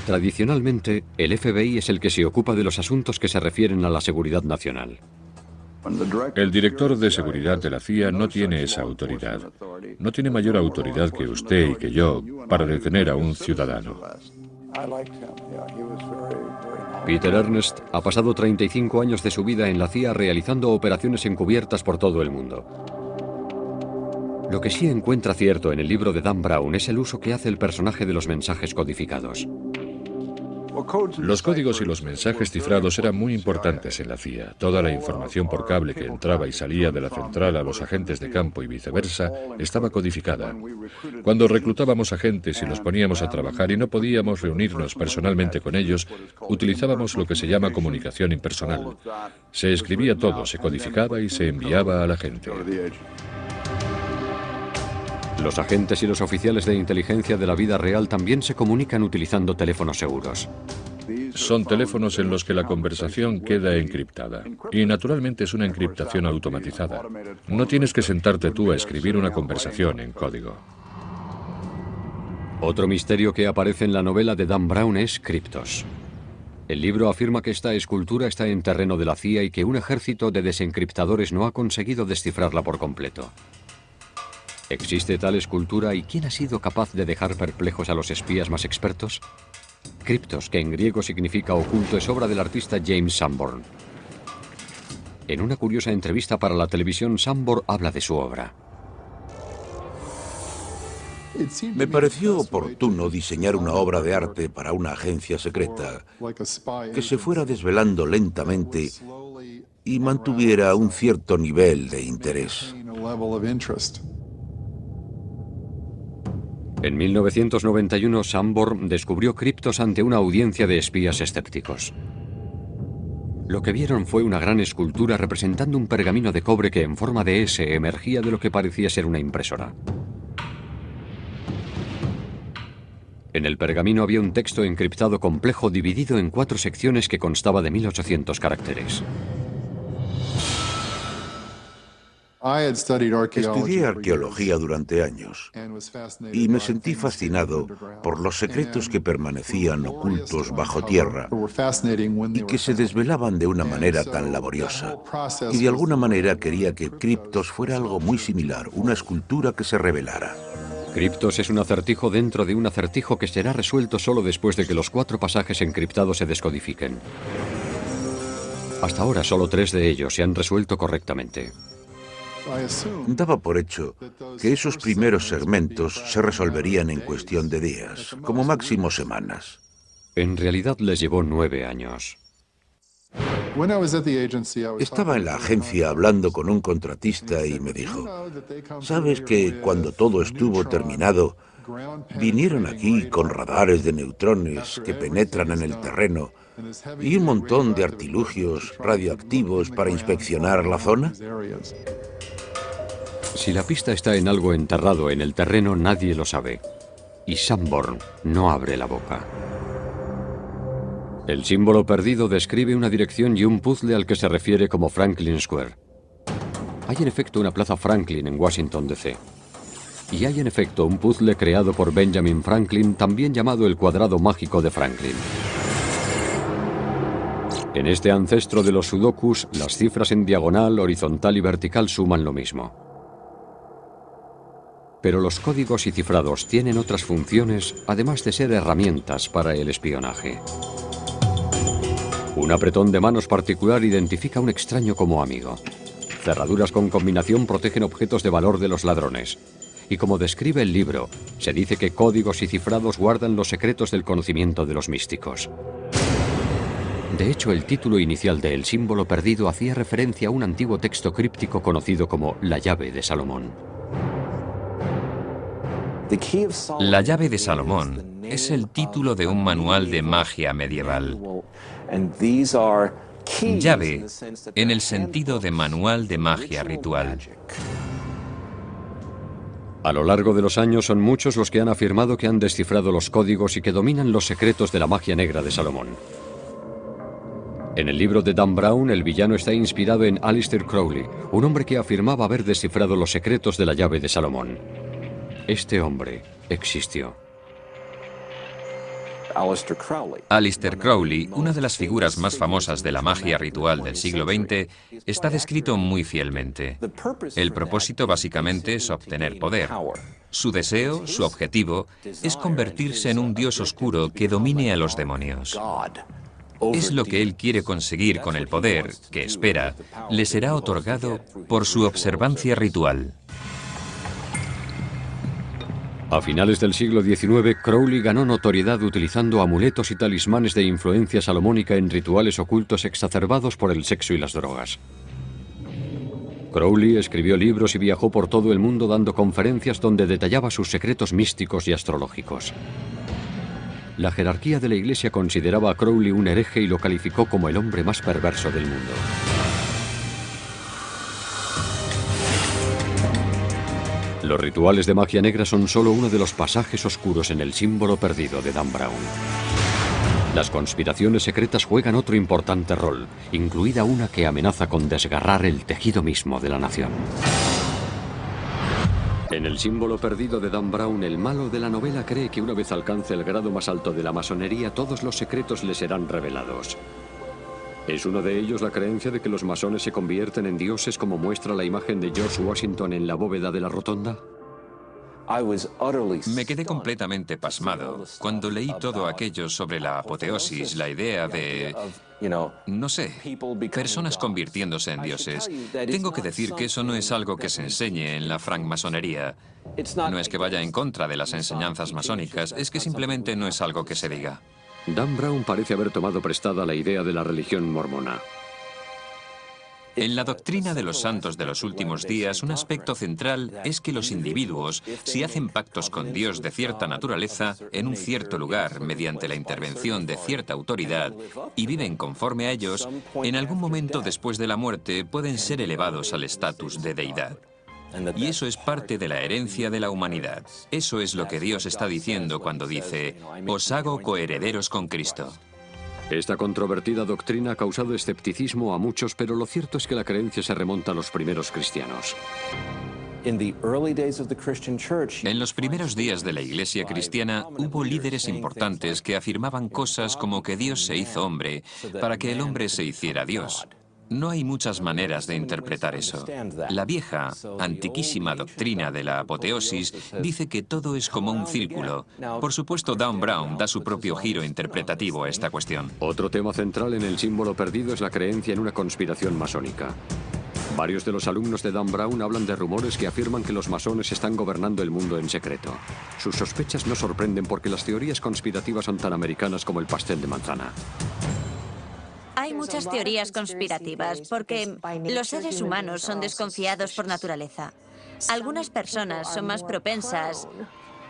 Tradicionalmente, el FBI es el que se ocupa de los asuntos que se refieren a la seguridad nacional. El director de seguridad de la CIA no tiene esa autoridad. No tiene mayor autoridad que usted y que yo para detener a un ciudadano. Peter Ernst ha pasado 35 años de su vida en la CIA realizando operaciones encubiertas por todo el mundo. Lo que sí encuentra cierto en el libro de Dan Brown es el uso que hace el personaje de los mensajes codificados. Los códigos y los mensajes cifrados eran muy importantes en la CIA. Toda la información por cable que entraba y salía de la central a los agentes de campo y viceversa estaba codificada. Cuando reclutábamos agentes y los poníamos a trabajar y no podíamos reunirnos personalmente con ellos, utilizábamos lo que se llama comunicación impersonal. Se escribía todo, se codificaba y se enviaba a la gente. Los agentes y los oficiales de inteligencia de la vida real también se comunican utilizando teléfonos seguros. Son teléfonos en los que la conversación queda encriptada. Y naturalmente es una encriptación automatizada. No tienes que sentarte tú a escribir una conversación en código. Otro misterio que aparece en la novela de Dan Brown es Cryptos. El libro afirma que esta escultura está en terreno de la CIA y que un ejército de desencriptadores no ha conseguido descifrarla por completo. ¿Existe tal escultura y quién ha sido capaz de dejar perplejos a los espías más expertos? Cryptos, que en griego significa oculto, es obra del artista James Sanborn. En una curiosa entrevista para la televisión, Sanborn habla de su obra. Me pareció oportuno diseñar una obra de arte para una agencia secreta que se fuera desvelando lentamente y mantuviera un cierto nivel de interés. En 1991, Sanborn descubrió criptos ante una audiencia de espías escépticos. Lo que vieron fue una gran escultura representando un pergamino de cobre que en forma de S emergía de lo que parecía ser una impresora. En el pergamino había un texto encriptado complejo dividido en 4 secciones que constaba de 1800 caracteres. Estudié arqueología durante años y me sentí fascinado por los secretos que permanecían ocultos bajo tierra y que se desvelaban de una manera tan laboriosa. Y de alguna manera quería que Criptos fuera algo muy similar, una escultura que se revelara. Criptos es un acertijo dentro de un acertijo que será resuelto solo después de que los 4 pasajes encriptados se descodifiquen. Hasta ahora solo 3 de ellos se han resuelto correctamente. Daba por hecho que esos primeros segmentos se resolverían en cuestión de días, como máximo semanas. En realidad les llevó 9 años. Estaba en la agencia hablando con un contratista y me dijo, ¿sabes que cuando todo estuvo terminado, vinieron aquí con radares de neutrones que penetran en el terreno y un montón de artilugios radioactivos para inspeccionar la zona? Si la pista está en algo enterrado en el terreno, nadie lo sabe. Y Sanborn no abre la boca. El símbolo perdido describe una dirección y un puzzle al que se refiere como Franklin Square. Hay en efecto una plaza Franklin en Washington, D.C. Y hay en efecto un puzzle creado por Benjamin Franklin, también llamado el cuadrado mágico de Franklin. En este ancestro de los sudokus, las cifras en diagonal, horizontal y vertical suman lo mismo. Pero los códigos y cifrados tienen otras funciones, además de ser herramientas para el espionaje. Un apretón de manos particular identifica a un extraño como amigo. Cerraduras con combinación protegen objetos de valor de los ladrones. Y como describe el libro, se dice que códigos y cifrados guardan los secretos del conocimiento de los místicos. De hecho, el título inicial de El símbolo perdido hacía referencia a un antiguo texto críptico conocido como La llave de Salomón. La llave de Salomón es el título de un manual de magia medieval. Llave en el sentido de manual de magia ritual. A lo largo de los años son muchos los que han afirmado que han descifrado los códigos y que dominan los secretos de la magia negra de Salomón. En el libro de Dan Brown, el villano está inspirado en Aleister Crowley, un hombre que afirmaba haber descifrado los secretos de la llave de Salomón. Este hombre existió. Aleister Crowley, una de las figuras más famosas de la magia ritual del siglo XX, está descrito muy fielmente. El propósito básicamente es obtener poder. Su deseo, su objetivo, es convertirse en un dios oscuro que domine a los demonios. Es lo que él quiere conseguir con el poder que, espera, le será otorgado por su observancia ritual. A finales del siglo XIX, Crowley ganó notoriedad utilizando amuletos y talismanes de influencia salomónica en rituales ocultos exacerbados por el sexo y las drogas. Crowley escribió libros y viajó por todo el mundo dando conferencias donde detallaba sus secretos místicos y astrológicos. La jerarquía de la Iglesia consideraba a Crowley un hereje y lo calificó como el hombre más perverso del mundo. Los rituales de magia negra son solo uno de los pasajes oscuros en el símbolo perdido de Dan Brown. Las conspiraciones secretas juegan otro importante rol, incluida una que amenaza con desgarrar el tejido mismo de la nación. En el símbolo perdido de Dan Brown, el malo de la novela cree que una vez alcance el grado más alto de la masonería, todos los secretos le serán revelados. ¿Es uno de ellos la creencia de que los masones se convierten en dioses como muestra la imagen de George Washington en la bóveda de la rotonda? Me quedé completamente pasmado cuando leí todo aquello sobre la apoteosis, la idea de, no sé, personas convirtiéndose en dioses. Tengo que decir que eso no es algo que se enseñe en la francmasonería. No es que vaya en contra de las enseñanzas masónicas, es que simplemente no es algo que se diga. Dan Brown parece haber tomado prestada la idea de la religión mormona. En la doctrina de los santos de los últimos días, un aspecto central es que los individuos, si hacen pactos con Dios de cierta naturaleza, en un cierto lugar, mediante la intervención de cierta autoridad, y viven conforme a ellos, en algún momento después de la muerte pueden ser elevados al estatus de deidad. Y eso es parte de la herencia de la humanidad. Eso es lo que Dios está diciendo cuando dice, os hago coherederos con Cristo. Esta controvertida doctrina ha causado escepticismo a muchos, pero lo cierto es que la creencia se remonta a los primeros cristianos. En los primeros días de la Iglesia cristiana hubo líderes importantes que afirmaban cosas como que Dios se hizo hombre para que el hombre se hiciera Dios. No hay muchas maneras de interpretar eso. La vieja, antiquísima doctrina de la apoteosis dice que todo es como un círculo. Por supuesto, Dan Brown da su propio giro interpretativo a esta cuestión. Otro tema central en el símbolo perdido es la creencia en una conspiración masónica. Varios de los alumnos de Dan Brown hablan de rumores que afirman que los masones están gobernando el mundo en secreto. Sus sospechas no sorprenden porque las teorías conspirativas son tan americanas como el pastel de manzana. Hay muchas teorías conspirativas porque los seres humanos son desconfiados por naturaleza. Algunas personas son más propensas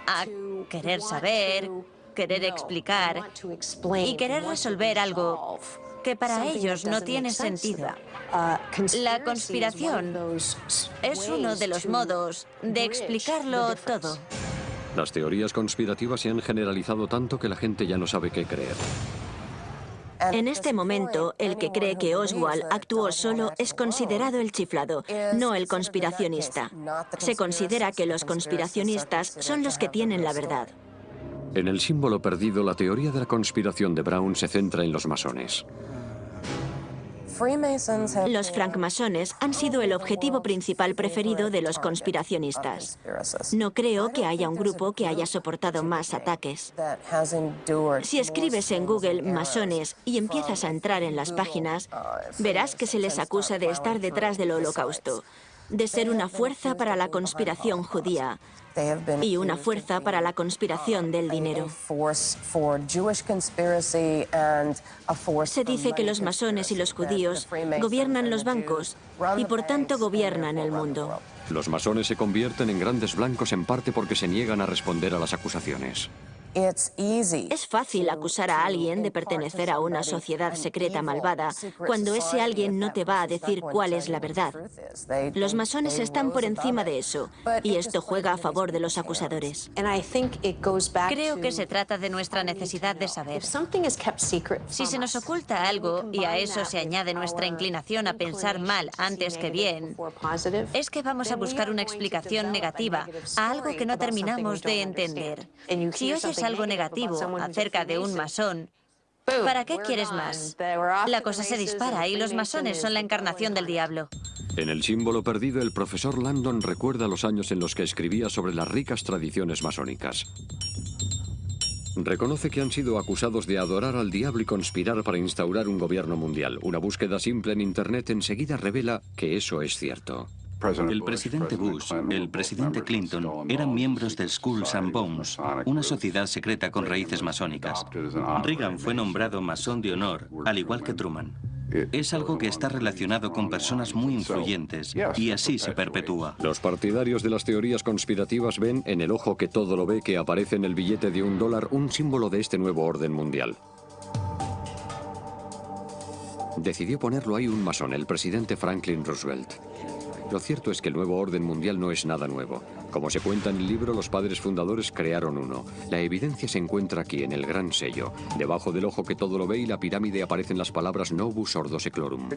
a querer saber, querer explicar y querer resolver algo que para ellos no tiene sentido. La conspiración es uno de los modos de explicarlo todo. Las teorías conspirativas se han generalizado tanto que la gente ya no sabe qué creer. En este momento, el que cree que Oswald actuó solo es considerado el chiflado, no el conspiracionista. Se considera que los conspiracionistas son los que tienen la verdad. En el símbolo perdido, la teoría de la conspiración de Brown se centra en los masones. Los francmasones han sido el objetivo principal preferido de los conspiracionistas. No creo que haya un grupo que haya soportado más ataques. Si escribes en Google masones y empiezas a entrar en las páginas, verás que se les acusa de estar detrás del Holocausto, de ser una fuerza para la conspiración judía y una fuerza para la conspiración del dinero. Se dice que los masones y los judíos gobiernan los bancos y por tanto gobiernan el mundo. Los masones se convierten en grandes blancos en parte porque se niegan a responder a las acusaciones. Es fácil acusar a alguien de pertenecer a una sociedad secreta malvada cuando ese alguien no te va a decir cuál es la verdad. Los masones están por encima de eso y esto juega a favor de los acusadores. Creo que se trata de nuestra necesidad de saber. Si se nos oculta algo y a eso se añade nuestra inclinación a pensar mal antes que bien, es que vamos a buscar una explicación negativa a algo que no terminamos de entender. Si oyes algo negativo acerca de un masón, ¿para qué quieres más? La cosa se dispara y los masones son la encarnación del diablo. En el símbolo perdido, el profesor Landon recuerda los años en los que escribía sobre las ricas tradiciones masónicas. Reconoce que han sido acusados de adorar al diablo y conspirar para instaurar un gobierno mundial. Una búsqueda simple en Internet enseguida revela que eso es cierto. El presidente Bush, el presidente Clinton eran miembros del Skulls and Bones, una sociedad secreta con raíces masónicas. Reagan fue nombrado masón de honor, al igual que Truman. Es algo que está relacionado con personas muy influyentes y así se perpetúa. Los partidarios de las teorías conspirativas ven en el ojo que todo lo ve que aparece en el billete de $1 un símbolo de este nuevo orden mundial. Decidió ponerlo ahí un masón, el presidente Franklin Roosevelt. Lo cierto es que el nuevo orden mundial no es nada nuevo. Como se cuenta en el libro, los padres fundadores crearon uno. La evidencia se encuentra aquí, en el gran sello. Debajo del ojo que todo lo ve y la pirámide aparecen las palabras Novus Ordo Seclorum.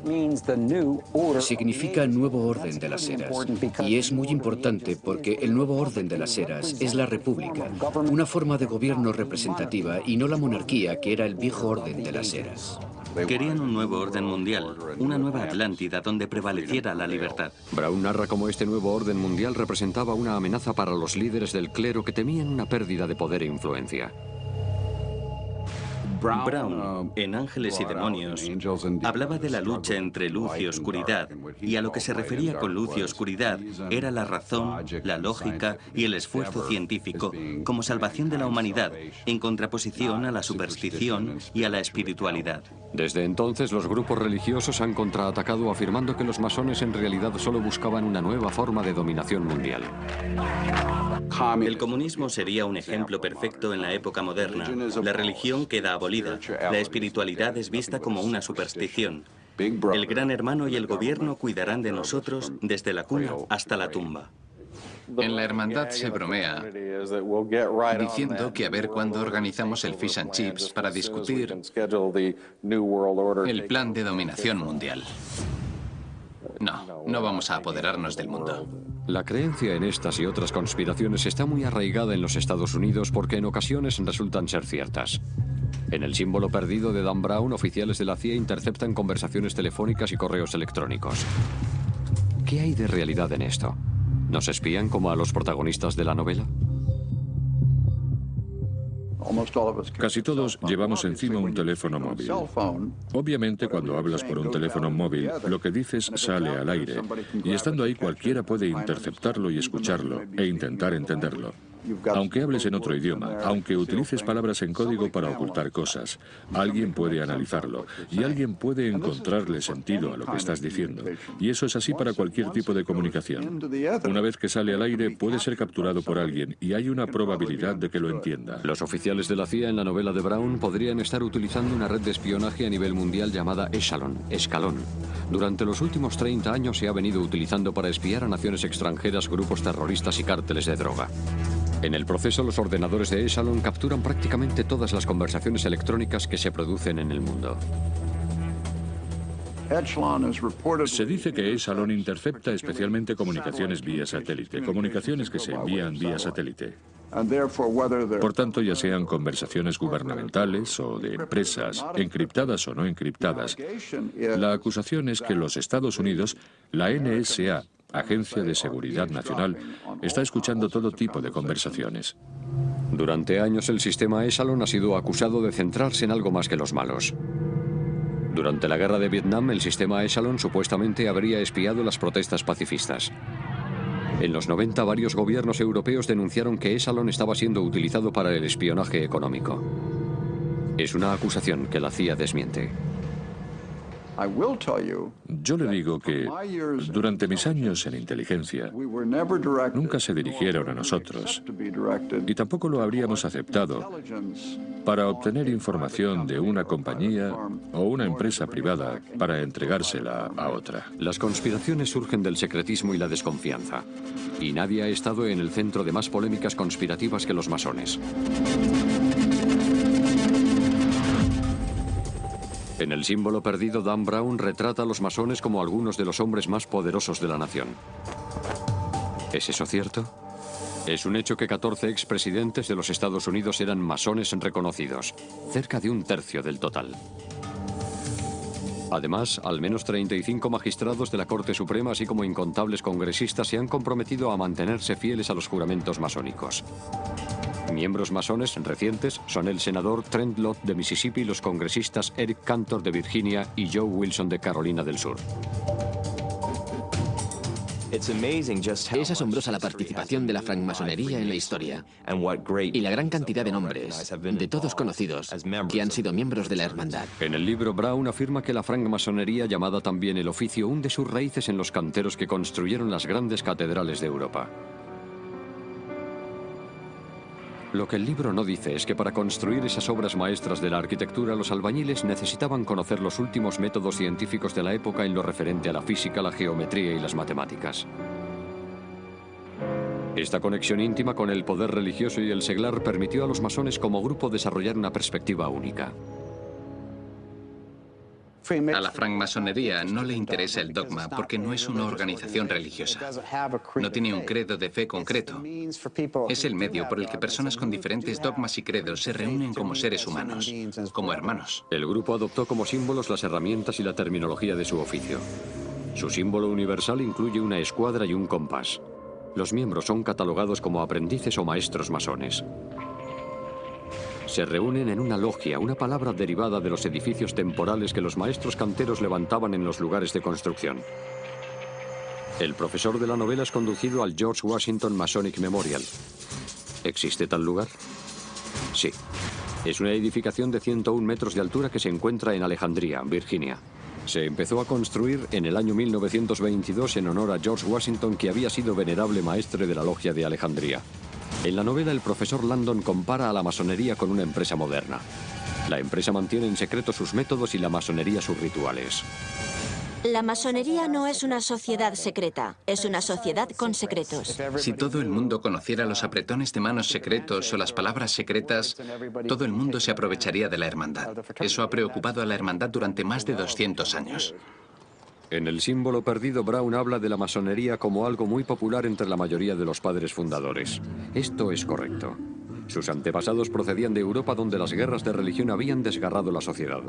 Significa nuevo orden de las eras. Y es muy importante porque el nuevo orden de las eras es la república, una forma de gobierno representativa y no la monarquía que era el viejo orden de las eras. Querían un nuevo orden mundial, una nueva Atlántida donde prevaleciera la libertad. Brown narra cómo este nuevo orden mundial representaba una amenaza para los líderes del clero que temían una pérdida de poder e influencia. Brown, en Ángeles y Demonios, hablaba de la lucha entre luz y oscuridad, y a lo que se refería con luz y oscuridad era la razón, la lógica y el esfuerzo científico como salvación de la humanidad, en contraposición a la superstición y a la espiritualidad. Desde entonces, los grupos religiosos han contraatacado afirmando que los masones en realidad solo buscaban una nueva forma de dominación mundial. El comunismo sería un ejemplo perfecto en la época moderna. La religión queda abolida. La espiritualidad es vista como una superstición. El Gran Hermano y el gobierno cuidarán de nosotros desde la cuna hasta la tumba. En la hermandad se bromea diciendo que a ver cuándo organizamos el Fish and Chips para discutir el plan de dominación mundial. No vamos a apoderarnos del mundo. La creencia en estas y otras conspiraciones está muy arraigada en los Estados Unidos porque en ocasiones resultan ser ciertas. En el símbolo perdido de Dan Brown, oficiales de la CIA interceptan conversaciones telefónicas y correos electrónicos. ¿Qué hay de realidad en esto? ¿Nos espían como a los protagonistas de la novela? Casi todos llevamos encima un teléfono móvil. Obviamente, cuando hablas por un teléfono móvil, lo que dices sale al aire, y estando ahí cualquiera puede interceptarlo y escucharlo, e intentar entenderlo. Aunque hables en otro idioma, aunque utilices palabras en código para ocultar cosas, alguien puede analizarlo, y alguien puede encontrarle sentido a lo que estás diciendo. Y eso es así para cualquier tipo de comunicación. Una vez que sale al aire, puede ser capturado por alguien, y hay una probabilidad de que lo entienda. Los oficiales de la CIA en la novela de Brown podrían estar utilizando una red de espionaje a nivel mundial llamada Escalón. Durante los últimos 30 años se ha venido utilizando para espiar a naciones extranjeras, grupos terroristas y cárteles de droga. En el proceso, los ordenadores de Echelon capturan prácticamente todas las conversaciones electrónicas que se producen en el mundo. Se dice que Echelon intercepta especialmente comunicaciones vía satélite, comunicaciones que se envían vía satélite. Por tanto, ya sean conversaciones gubernamentales o de empresas, encriptadas o no encriptadas, la acusación es que los Estados Unidos, la NSA, Agencia de Seguridad Nacional, está escuchando todo tipo de conversaciones. Durante años el sistema Echelon ha sido acusado de centrarse en algo más que los malos. Durante la guerra de Vietnam, el sistema Echelon supuestamente habría espiado las protestas pacifistas. En los 90, varios gobiernos europeos denunciaron que Echelon estaba siendo utilizado para el espionaje económico. Es una acusación que la CIA desmiente. Yo le digo que durante mis años en inteligencia nunca se dirigieron a nosotros y tampoco lo habríamos aceptado para obtener información de una compañía o una empresa privada para entregársela a otra. Las conspiraciones surgen del secretismo y la desconfianza, y nadie ha estado en el centro de más polémicas conspirativas que los masones. En el símbolo perdido, Dan Brown retrata a los masones como algunos de los hombres más poderosos de la nación. ¿Es eso cierto? Es un hecho que 14 expresidentes de los Estados Unidos eran masones reconocidos, cerca de un tercio del total. Además, al menos 35 magistrados de la Corte Suprema, así como incontables congresistas, se han comprometido a mantenerse fieles a los juramentos masónicos. Miembros masones recientes son el senador Trent Lott de Mississippi, los congresistas Eric Cantor de Virginia y Joe Wilson de Carolina del Sur. Es asombrosa la participación de la francmasonería en la historia y la gran cantidad de nombres, de todos conocidos, que han sido miembros de la hermandad. En el libro, Brown afirma que la francmasonería, llamada también el oficio, hunde sus raíces en los canteros que construyeron las grandes catedrales de Europa. Lo que el libro no dice es que para construir esas obras maestras de la arquitectura, los albañiles necesitaban conocer los últimos métodos científicos de la época en lo referente a la física, la geometría y las matemáticas. Esta conexión íntima con el poder religioso y el seglar permitió a los masones como grupo desarrollar una perspectiva única. A la francmasonería no le interesa el dogma porque no es una organización religiosa. No tiene un credo de fe concreto. Es el medio por el que personas con diferentes dogmas y credos se reúnen como seres humanos, como hermanos. El grupo adoptó como símbolos las herramientas y la terminología de su oficio. Su símbolo universal incluye una escuadra y un compás. Los miembros son catalogados como aprendices o maestros masones. Se reúnen en una logia, una palabra derivada de los edificios temporales que los maestros canteros levantaban en los lugares de construcción. El profesor de la novela es conducido al George Washington Masonic Memorial. ¿Existe tal lugar? Sí. Es una edificación de 101 metros de altura que se encuentra en Alejandría, Virginia. Se empezó a construir en el año 1922 en honor a George Washington, que había sido venerable maestre de la logia de Alejandría. En la novela, el profesor Langdon compara a la masonería con una empresa moderna. La empresa mantiene en secreto sus métodos y la masonería sus rituales. La masonería no es una sociedad secreta, es una sociedad con secretos. Si todo el mundo conociera los apretones de manos secretos o las palabras secretas, todo el mundo se aprovecharía de la hermandad. Eso ha preocupado a la hermandad durante más de 200 años. En El símbolo perdido, Brown habla de la masonería como algo muy popular entre la mayoría de los padres fundadores. Esto es correcto. Sus antepasados procedían de Europa, donde las guerras de religión habían desgarrado la sociedad.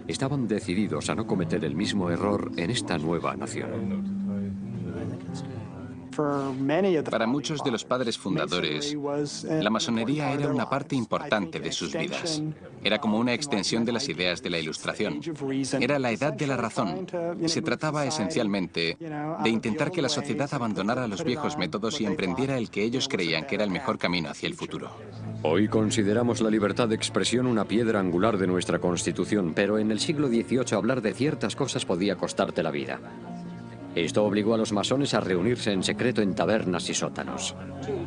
Estaban decididos a no cometer el mismo error en esta nueva nación. Para muchos de los padres fundadores, la masonería era una parte importante de sus vidas. Era como una extensión de las ideas de la Ilustración. Era la edad de la razón. Se trataba esencialmente de intentar que la sociedad abandonara los viejos métodos y emprendiera el que ellos creían que era el mejor camino hacia el futuro. Hoy consideramos la libertad de expresión una piedra angular de nuestra Constitución, pero en el siglo XVIII hablar de ciertas cosas podía costarte la vida. Esto obligó a los masones a reunirse en secreto en tabernas y sótanos.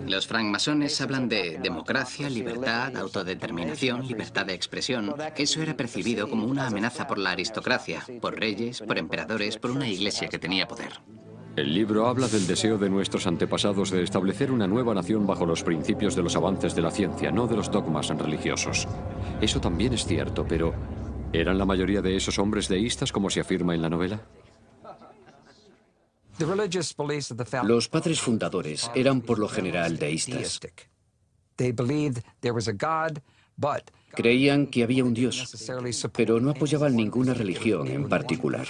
Los francmasones hablan de democracia, libertad, autodeterminación, libertad de expresión. Eso era percibido como una amenaza por la aristocracia, por reyes, por emperadores, por una iglesia que tenía poder. El libro habla del deseo de nuestros antepasados de establecer una nueva nación bajo los principios de los avances de la ciencia, no de los dogmas religiosos. Eso también es cierto, pero ¿eran la mayoría de esos hombres deístas, como se afirma en la novela? Los padres fundadores eran por lo general deístas. Creían que había un Dios, pero no apoyaban ninguna religión en particular.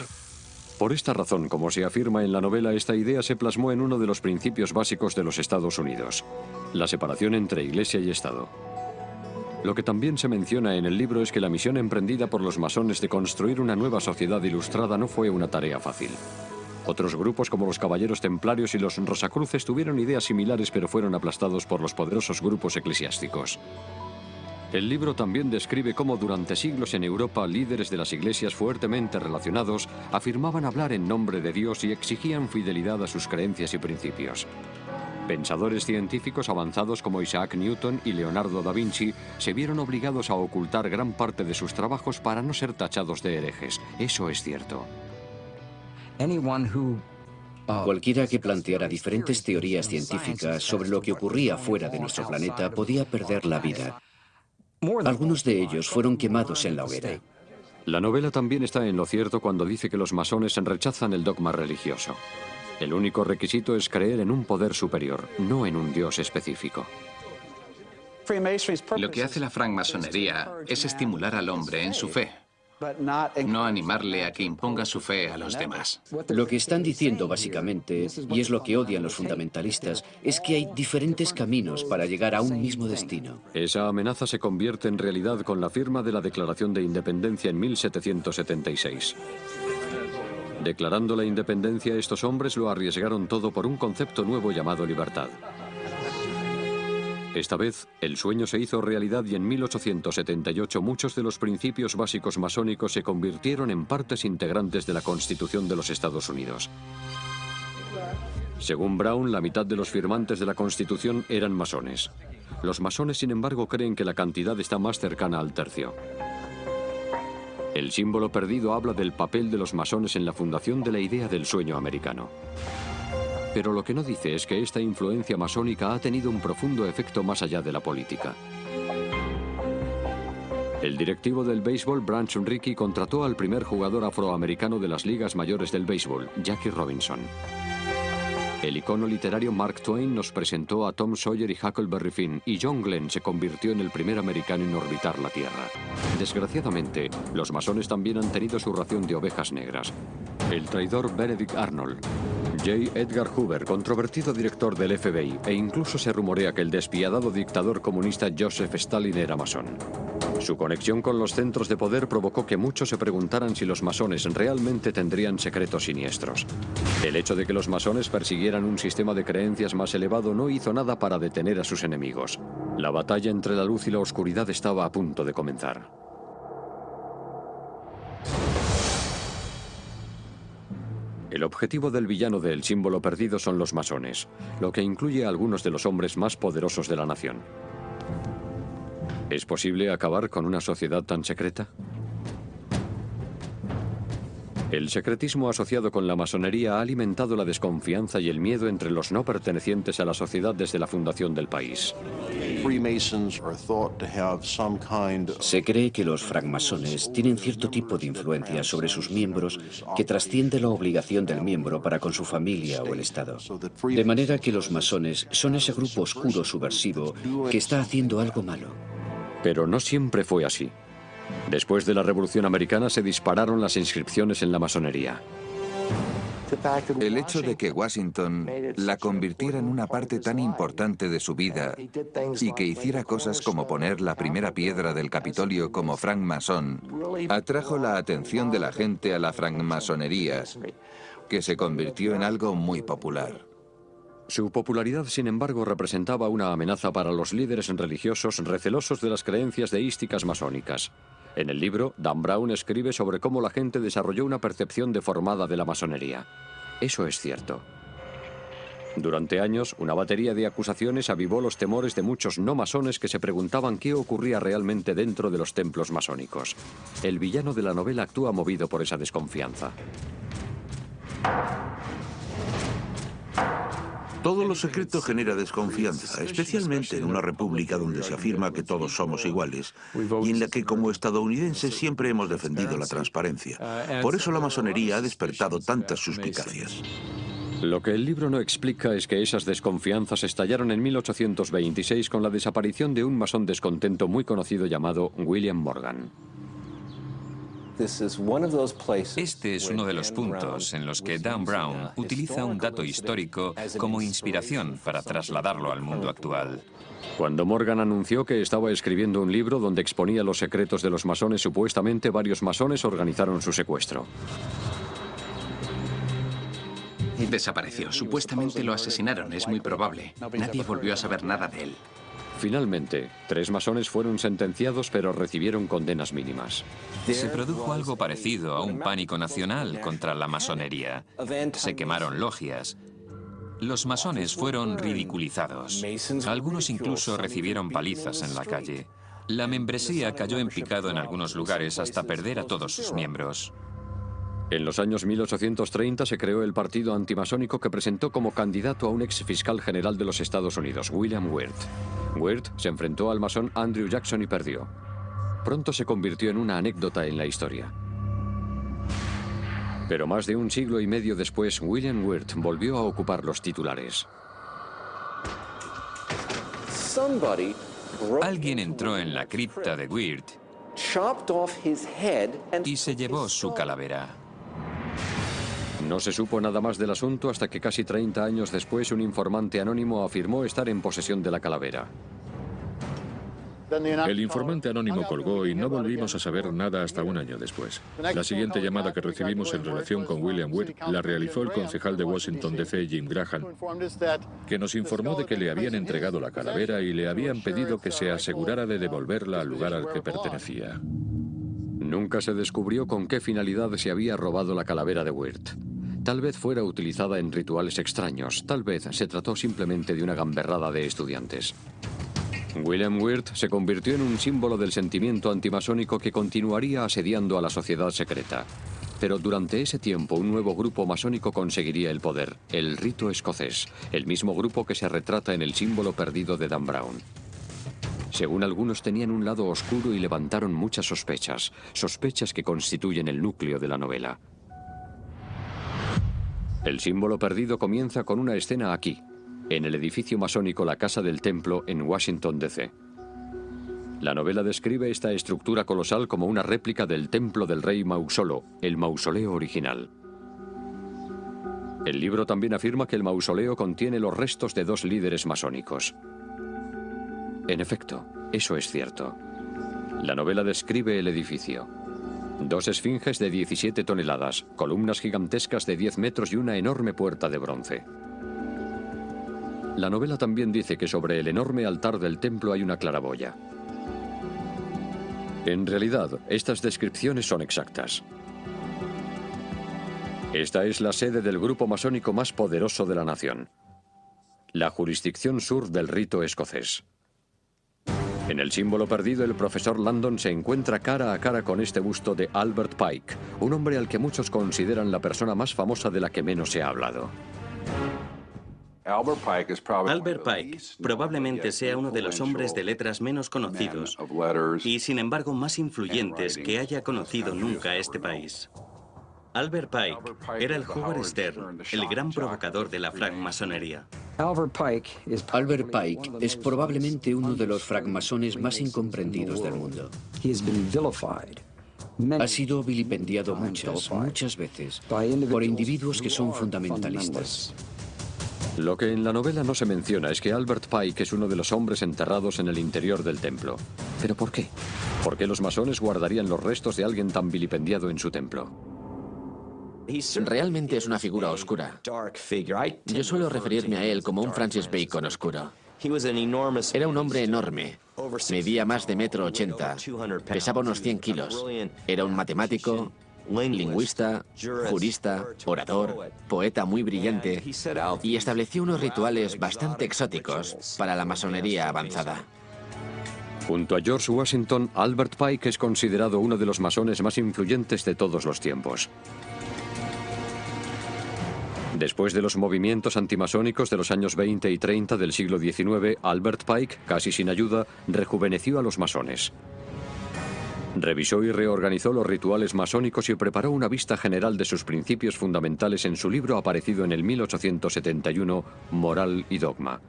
Por esta razón, como se afirma en la novela, esta idea se plasmó en uno de los principios básicos de los Estados Unidos: la separación entre Iglesia y Estado. Lo que también se menciona en el libro es que la misión emprendida por los masones de construir una nueva sociedad ilustrada no fue una tarea fácil. Otros grupos como los Caballeros Templarios y los Rosacruces tuvieron ideas similares, pero fueron aplastados por los poderosos grupos eclesiásticos. El libro también describe cómo durante siglos en Europa líderes de las iglesias fuertemente relacionados afirmaban hablar en nombre de Dios y exigían fidelidad a sus creencias y principios. Pensadores científicos avanzados como Isaac Newton y Leonardo da Vinci se vieron obligados a ocultar gran parte de sus trabajos para no ser tachados de herejes. Eso es cierto. Cualquiera que planteara diferentes teorías científicas sobre lo que ocurría fuera de nuestro planeta podía perder la vida. Algunos de ellos fueron quemados en la hoguera. La novela también está en lo cierto cuando dice que los masones rechazan el dogma religioso. El único requisito es creer en un poder superior, no en un Dios específico. Lo que hace la francmasonería es estimular al hombre en su fe, no animarle a que imponga su fe a los demás. Lo que están diciendo básicamente, y es lo que odian los fundamentalistas, es que hay diferentes caminos para llegar a un mismo destino. Esa amenaza se convierte en realidad con la firma de la Declaración de Independencia en 1776. Declarando la independencia, estos hombres lo arriesgaron todo por un concepto nuevo llamado libertad. Esta vez, el sueño se hizo realidad y en 1878 muchos de los principios básicos masónicos se convirtieron en partes integrantes de la Constitución de los Estados Unidos. Según Brown, la mitad de los firmantes de la Constitución eran masones. Los masones, sin embargo, creen que la cantidad está más cercana al tercio. El símbolo perdido habla del papel de los masones en la fundación de la idea del sueño americano. Pero lo que no dice es que esta influencia masónica ha tenido un profundo efecto más allá de la política. El directivo del béisbol, Branch Rickey, contrató al primer jugador afroamericano de las ligas mayores del béisbol, Jackie Robinson. El icono literario Mark Twain nos presentó a Tom Sawyer y Huckleberry Finn, y John Glenn se convirtió en el primer americano en orbitar la Tierra. Desgraciadamente, los masones también han tenido su ración de ovejas negras. El traidor Benedict Arnold, J. Edgar Hoover, controvertido director del FBI, e incluso se rumorea que el despiadado dictador comunista Joseph Stalin era masón. Su conexión con los centros de poder provocó que muchos se preguntaran si los masones realmente tendrían secretos siniestros. El hecho de que los masones persiguieran un sistema de creencias más elevado no hizo nada para detener a sus enemigos. La batalla entre la luz y la oscuridad estaba a punto de comenzar. El objetivo del villano de El símbolo perdido son los masones, lo que incluye a algunos de los hombres más poderosos de la nación. ¿Es posible acabar con una sociedad tan secreta? El secretismo asociado con la masonería ha alimentado la desconfianza y el miedo entre los no pertenecientes a la sociedad desde la fundación del país. Se cree que los francmasones tienen cierto tipo de influencia sobre sus miembros que trasciende la obligación del miembro para con su familia o el Estado. De manera que los masones son ese grupo oscuro subversivo que está haciendo algo malo. Pero no siempre fue así. Después de la Revolución Americana se dispararon las inscripciones en la masonería. El hecho de que Washington la convirtiera en una parte tan importante de su vida y que hiciera cosas como poner la primera piedra del Capitolio como francmasón atrajo la atención de la gente a la francmasonería, que se convirtió en algo muy popular. Su popularidad, sin embargo, representaba una amenaza para los líderes religiosos recelosos de las creencias deísticas masónicas. En el libro, Dan Brown escribe sobre cómo la gente desarrolló una percepción deformada de la masonería. Eso es cierto. Durante años, una batería de acusaciones avivó los temores de muchos no masones que se preguntaban qué ocurría realmente dentro de los templos masónicos. El villano de la novela actúa movido por esa desconfianza. Todo lo secreto genera desconfianza, especialmente en una república donde se afirma que todos somos iguales y en la que como estadounidenses siempre hemos defendido la transparencia. Por eso la masonería ha despertado tantas suspicacias. Lo que el libro no explica es que esas desconfianzas estallaron en 1826 con la desaparición de un masón descontento muy conocido llamado William Morgan. Este es uno de los puntos en los que Dan Brown utiliza un dato histórico como inspiración para trasladarlo al mundo actual. Cuando Morgan anunció que estaba escribiendo un libro donde exponía los secretos de los masones, supuestamente varios masones organizaron su secuestro. Desapareció. Supuestamente lo asesinaron, es muy probable. Nadie volvió a saber nada de él. Finalmente, 3 masones fueron sentenciados, pero recibieron condenas mínimas. Se produjo algo parecido a un pánico nacional contra la masonería. Se quemaron logias. Los masones fueron ridiculizados. Algunos incluso recibieron palizas en la calle. La membresía cayó en picado en algunos lugares hasta perder a todos sus miembros. En los años 1830 se creó el partido antimasónico que presentó como candidato a un ex fiscal general de los Estados Unidos, William Wirt. Wirt se enfrentó al masón Andrew Jackson y perdió. Pronto se convirtió en una anécdota en la historia. Pero más de un siglo y medio después, William Wirt volvió a ocupar los titulares. Alguien entró en la cripta de Wirt y se llevó su calavera. No se supo nada más del asunto hasta que casi 30 años después un informante anónimo afirmó estar en posesión de la calavera. El informante anónimo colgó y no volvimos a saber nada hasta un año después. La siguiente llamada que recibimos en relación con William Wirt la realizó el concejal de Washington, D.C., Jim Graham, que nos informó de que le habían entregado la calavera y le habían pedido que se asegurara de devolverla al lugar al que pertenecía. Nunca se descubrió con qué finalidad se había robado la calavera de Wirt. Tal vez fuera utilizada en rituales extraños, tal vez se trató simplemente de una gamberrada de estudiantes. William Wirt se convirtió en un símbolo del sentimiento antimasónico que continuaría asediando a la sociedad secreta. Pero durante ese tiempo un nuevo grupo masónico conseguiría el poder, el rito escocés, el mismo grupo que se retrata en El símbolo perdido de Dan Brown. Según algunos, tenían un lado oscuro y levantaron muchas sospechas, sospechas que constituyen el núcleo de la novela. El símbolo perdido comienza con una escena aquí, en el edificio masónico La Casa del Templo en Washington, D.C. La novela describe esta estructura colosal como una réplica del templo del rey Mausoleo, el mausoleo original. El libro también afirma que el mausoleo contiene los restos de 2 líderes masónicos. En efecto, eso es cierto. La novela describe el edificio. 2 esfinges de 17 toneladas, columnas gigantescas de 10 metros y una enorme puerta de bronce. La novela también dice que sobre el enorme altar del templo hay una claraboya. En realidad, estas descripciones son exactas. Esta es la sede del grupo masónico más poderoso de la nación, la jurisdicción sur del rito escocés. En el símbolo perdido, el profesor Langdon se encuentra cara a cara con este busto de Albert Pike, un hombre al que muchos consideran la persona más famosa de la que menos se ha hablado. Albert Pike probablemente sea uno de los hombres de letras menos conocidos y, sin embargo, más influyentes que haya conocido nunca este país. Albert Pike era el Howard Stern, el gran provocador de la francmasonería. Albert Pike es probablemente uno de los francmasones más incomprendidos del mundo. Ha sido vilipendiado muchas veces por individuos que son fundamentalistas. Lo que en la novela no se menciona es que Albert Pike es uno de los hombres enterrados en el interior del templo. ¿Pero por qué? ¿Por qué los masones guardarían los restos de alguien tan vilipendiado en su templo? Realmente es una figura oscura. Yo suelo referirme a él como un Francis Bacon oscuro. Era un hombre enorme. Medía más de 1,80 m. Pesaba unos 100 kilos. Era un matemático, lingüista, jurista, orador, poeta muy brillante y estableció unos rituales bastante exóticos para la masonería avanzada. Junto a George Washington, Albert Pike es considerado uno de los masones más influyentes de todos los tiempos. Después de los movimientos antimasónicos de los años 20 y 30 del siglo XIX, Albert Pike, casi sin ayuda, rejuveneció a los masones. Revisó y reorganizó los rituales masónicos y preparó una vista general de sus principios fundamentales en su libro aparecido en el 1871, Moral y Dogma.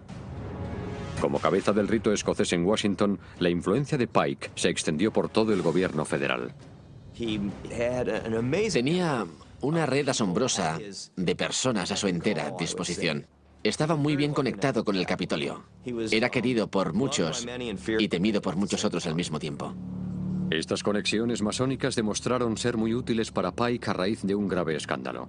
Como cabeza del rito escocés en Washington, la influencia de Pike se extendió por todo el gobierno federal. Tenía una red asombrosa de personas a su entera disposición. Estaba muy bien conectado con el Capitolio. Era querido por muchos y temido por muchos otros al mismo tiempo. Estas conexiones masónicas demostraron ser muy útiles para Pike a raíz de un grave escándalo.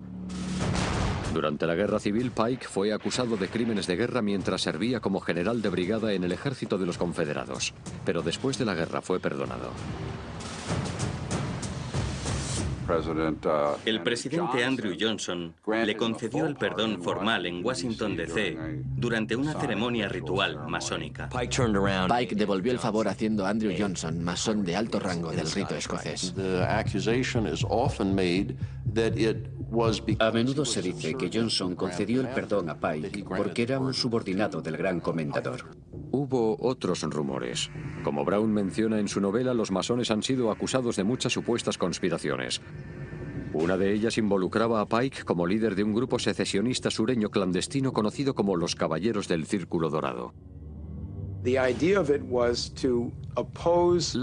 Durante la Guerra Civil, Pike fue acusado de crímenes de guerra mientras servía como general de brigada en el ejército de los Confederados, pero después de la guerra fue perdonado. El presidente Andrew Johnson le concedió el perdón formal en Washington, D.C. durante una ceremonia ritual masónica. Pike devolvió el favor haciendo a Andrew Johnson masón de alto rango del rito escocés. A menudo se dice que Johnson concedió el perdón a Pike porque era un subordinado del gran comendador. Hubo otros rumores. Como Brown menciona en su novela, los masones han sido acusados de muchas supuestas conspiraciones. Una de ellas involucraba a Pike como líder de un grupo secesionista sureño clandestino conocido como los Caballeros del Círculo Dorado. La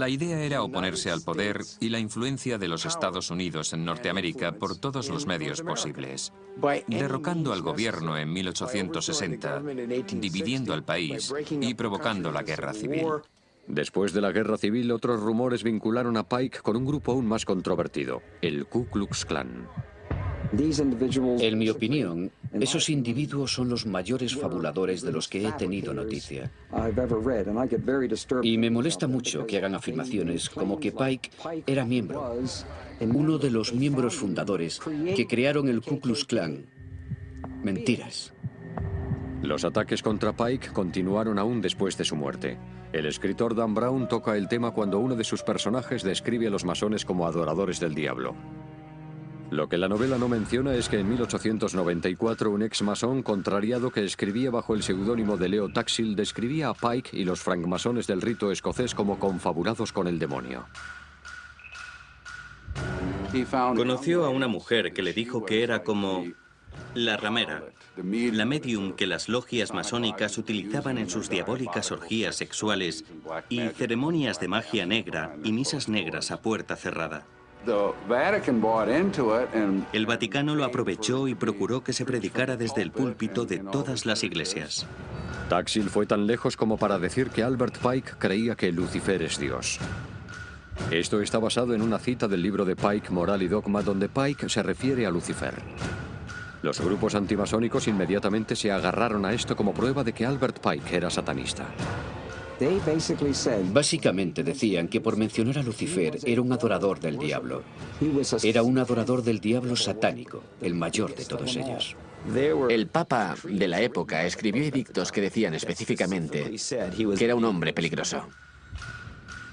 idea era oponerse al poder y la influencia de los Estados Unidos en Norteamérica por todos los medios posibles, derrocando al gobierno en 1860, dividiendo al país y provocando la guerra civil. Después de la Guerra Civil, otros rumores vincularon a Pike con un grupo aún más controvertido, el Ku Klux Klan. En mi opinión, esos individuos son los mayores fabuladores de los que he tenido noticia. Y me molesta mucho que hagan afirmaciones como que Pike era miembro, uno de los miembros fundadores que crearon el Ku Klux Klan. Mentiras. Los ataques contra Pike continuaron aún después de su muerte. El escritor Dan Brown toca el tema cuando uno de sus personajes describe a los masones como adoradores del diablo. Lo que la novela no menciona es que en 1894 un ex masón contrariado que escribía bajo el seudónimo de Leo Taxil describía a Pike y los francmasones del rito escocés como confabulados con el demonio. Conoció a una mujer que le dijo que era como La ramera, la medium que las logias masónicas utilizaban en sus diabólicas orgías sexuales y ceremonias de magia negra y misas negras a puerta cerrada. El Vaticano lo aprovechó y procuró que se predicara desde el púlpito de todas las iglesias. Taxil fue tan lejos como para decir que Albert Pike creía que Lucifer es Dios. Esto está basado en una cita del libro de Pike, Moral y Dogma, donde Pike se refiere a Lucifer. Los grupos antimasónicos inmediatamente se agarraron a esto como prueba de que Albert Pike era satanista. Básicamente decían que por mencionar a Lucifer era un adorador del diablo. Era un adorador del diablo satánico, el mayor de todos ellos. El Papa de la época escribió edictos que decían específicamente que era un hombre peligroso.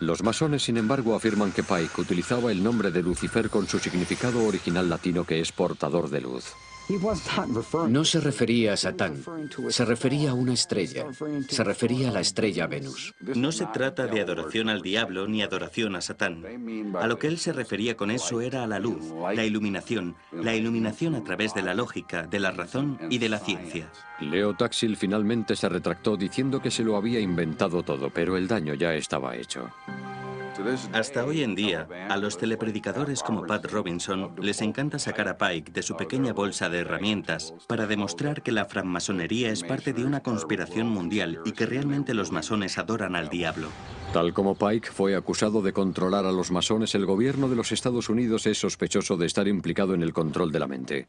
Los masones, sin embargo, afirman que Pike utilizaba el nombre de Lucifer con su significado original latino, que es portador de luz. No se refería a Satán, se refería a una estrella, se refería a la estrella Venus. No se trata de adoración al diablo ni adoración a Satán. A lo que él se refería con eso era a la luz, la iluminación a través de la lógica, de la razón y de la ciencia. Leo Taxil finalmente se retractó diciendo que se lo había inventado todo, pero el daño ya estaba hecho. Hasta hoy en día, a los telepredicadores como Pat Robinson les encanta sacar a Pike de su pequeña bolsa de herramientas para demostrar que la francmasonería es parte de una conspiración mundial y que realmente los masones adoran al diablo. Tal como Pike fue acusado de controlar a los masones, el gobierno de los Estados Unidos es sospechoso de estar implicado en el control de la mente.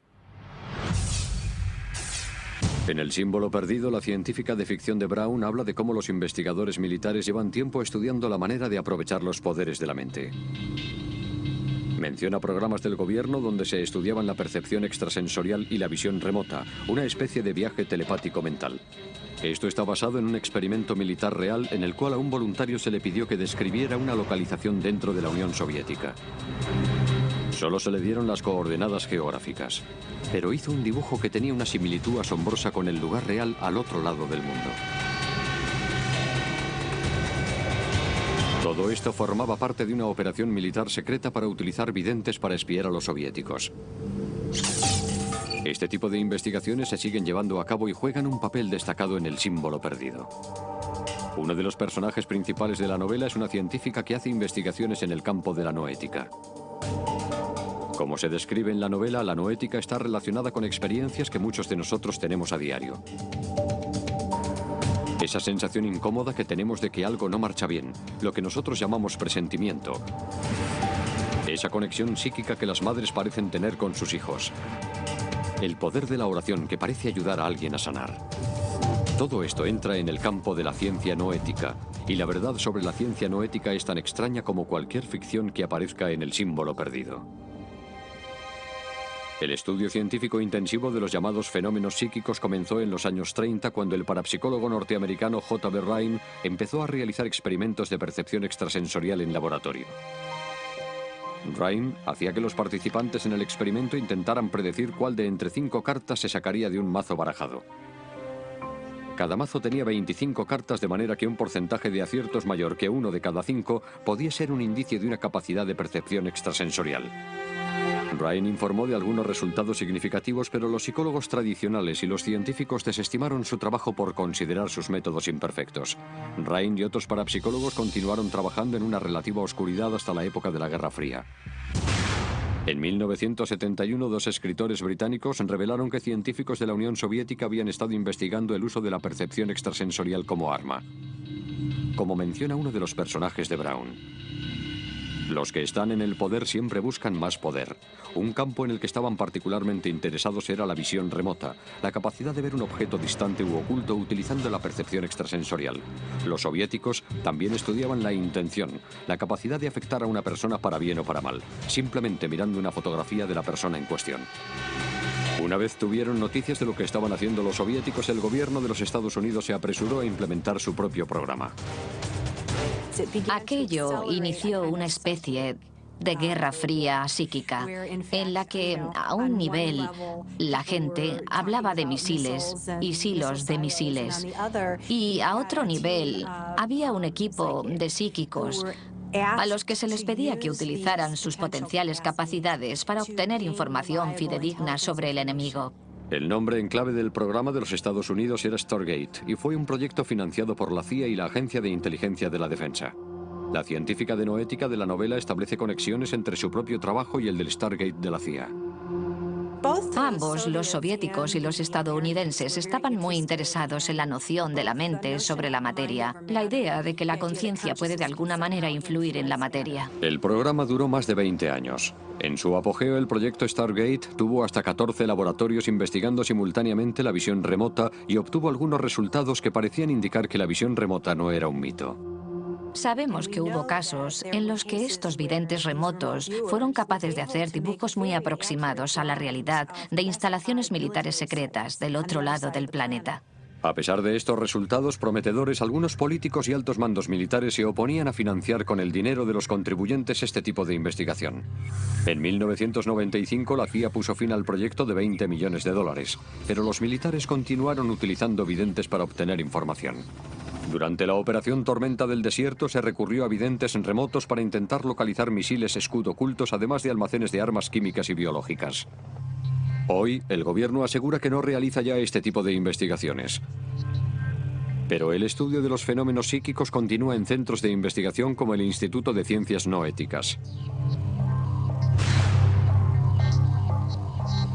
En El símbolo perdido, la científica de ficción de Brown habla de cómo los investigadores militares llevan tiempo estudiando la manera de aprovechar los poderes de la mente. Menciona programas del gobierno donde se estudiaban la percepción extrasensorial y la visión remota, una especie de viaje telepático mental. Esto está basado en un experimento militar real en el cual a un voluntario se le pidió que describiera una localización dentro de la Unión Soviética. Solo se le dieron las coordenadas geográficas, pero hizo un dibujo que tenía una similitud asombrosa con el lugar real al otro lado del mundo. Todo esto formaba parte de una operación militar secreta para utilizar videntes para espiar a los soviéticos. Este tipo de investigaciones se siguen llevando a cabo y juegan un papel destacado en El símbolo perdido. Uno de los personajes principales de la novela es una científica que hace investigaciones en el campo de la noética. Como se describe en la novela, la noética está relacionada con experiencias que muchos de nosotros tenemos a diario. Esa sensación incómoda que tenemos de que algo no marcha bien, lo que nosotros llamamos presentimiento. Esa conexión psíquica que las madres parecen tener con sus hijos. El poder de la oración que parece ayudar a alguien a sanar. Todo esto entra en el campo de la ciencia noética, y la verdad sobre la ciencia noética es tan extraña como cualquier ficción que aparezca en El símbolo perdido. El estudio científico intensivo de los llamados fenómenos psíquicos comenzó en los años 30 cuando el parapsicólogo norteamericano J.B. Rhine empezó a realizar experimentos de percepción extrasensorial en laboratorio. Rhine hacía que los participantes en el experimento intentaran predecir cuál de entre 5 cartas se sacaría de un mazo barajado. Cada mazo tenía 25 cartas, de manera que un porcentaje de aciertos mayor que 1 de cada 5 podía ser un indicio de una capacidad de percepción extrasensorial. Rhine informó de algunos resultados significativos, pero los psicólogos tradicionales y los científicos desestimaron su trabajo por considerar sus métodos imperfectos. Rhine y otros parapsicólogos continuaron trabajando en una relativa oscuridad hasta la época de la Guerra Fría. En 1971, 2 escritores británicos revelaron que científicos de la Unión Soviética habían estado investigando el uso de la percepción extrasensorial como arma. Como menciona uno de los personajes de Brown, los que están en el poder siempre buscan más poder. Un campo en el que estaban particularmente interesados era la visión remota, la capacidad de ver un objeto distante u oculto utilizando la percepción extrasensorial. Los soviéticos también estudiaban la intención, la capacidad de afectar a una persona para bien o para mal, simplemente mirando una fotografía de la persona en cuestión. Una vez tuvieron noticias de lo que estaban haciendo los soviéticos, el gobierno de los Estados Unidos se apresuró a implementar su propio programa. Aquello inició una especie de guerra fría psíquica, en la que a un nivel la gente hablaba de misiles y silos de misiles, y a otro nivel había un equipo de psíquicos a los que se les pedía que utilizaran sus potenciales capacidades para obtener información fidedigna sobre el enemigo. El nombre en clave del programa de los Estados Unidos era Stargate y fue un proyecto financiado por la CIA y la Agencia de Inteligencia de la Defensa. La científica de noética de la novela establece conexiones entre su propio trabajo y el del Stargate de la CIA. Ambos, los soviéticos y los estadounidenses, estaban muy interesados en la noción de la mente sobre la materia, la idea de que la conciencia puede de alguna manera influir en la materia. El programa duró más de 20 años. En su apogeo, el proyecto Stargate tuvo hasta 14 laboratorios investigando simultáneamente la visión remota y obtuvo algunos resultados que parecían indicar que la visión remota no era un mito. Sabemos que hubo casos en los que estos videntes remotos fueron capaces de hacer dibujos muy aproximados a la realidad de instalaciones militares secretas del otro lado del planeta. A pesar de estos resultados prometedores, algunos políticos y altos mandos militares se oponían a financiar con el dinero de los contribuyentes este tipo de investigación. En 1995 la CIA puso fin al proyecto de 20 millones de dólares, pero los militares continuaron utilizando videntes para obtener información. Durante la operación Tormenta del Desierto se recurrió a videntes remotos para intentar localizar misiles Scud ocultos, además de almacenes de armas químicas y biológicas. Hoy, el gobierno asegura que no realiza ya este tipo de investigaciones. Pero el estudio de los fenómenos psíquicos continúa en centros de investigación como el Instituto de Ciencias No Éticas.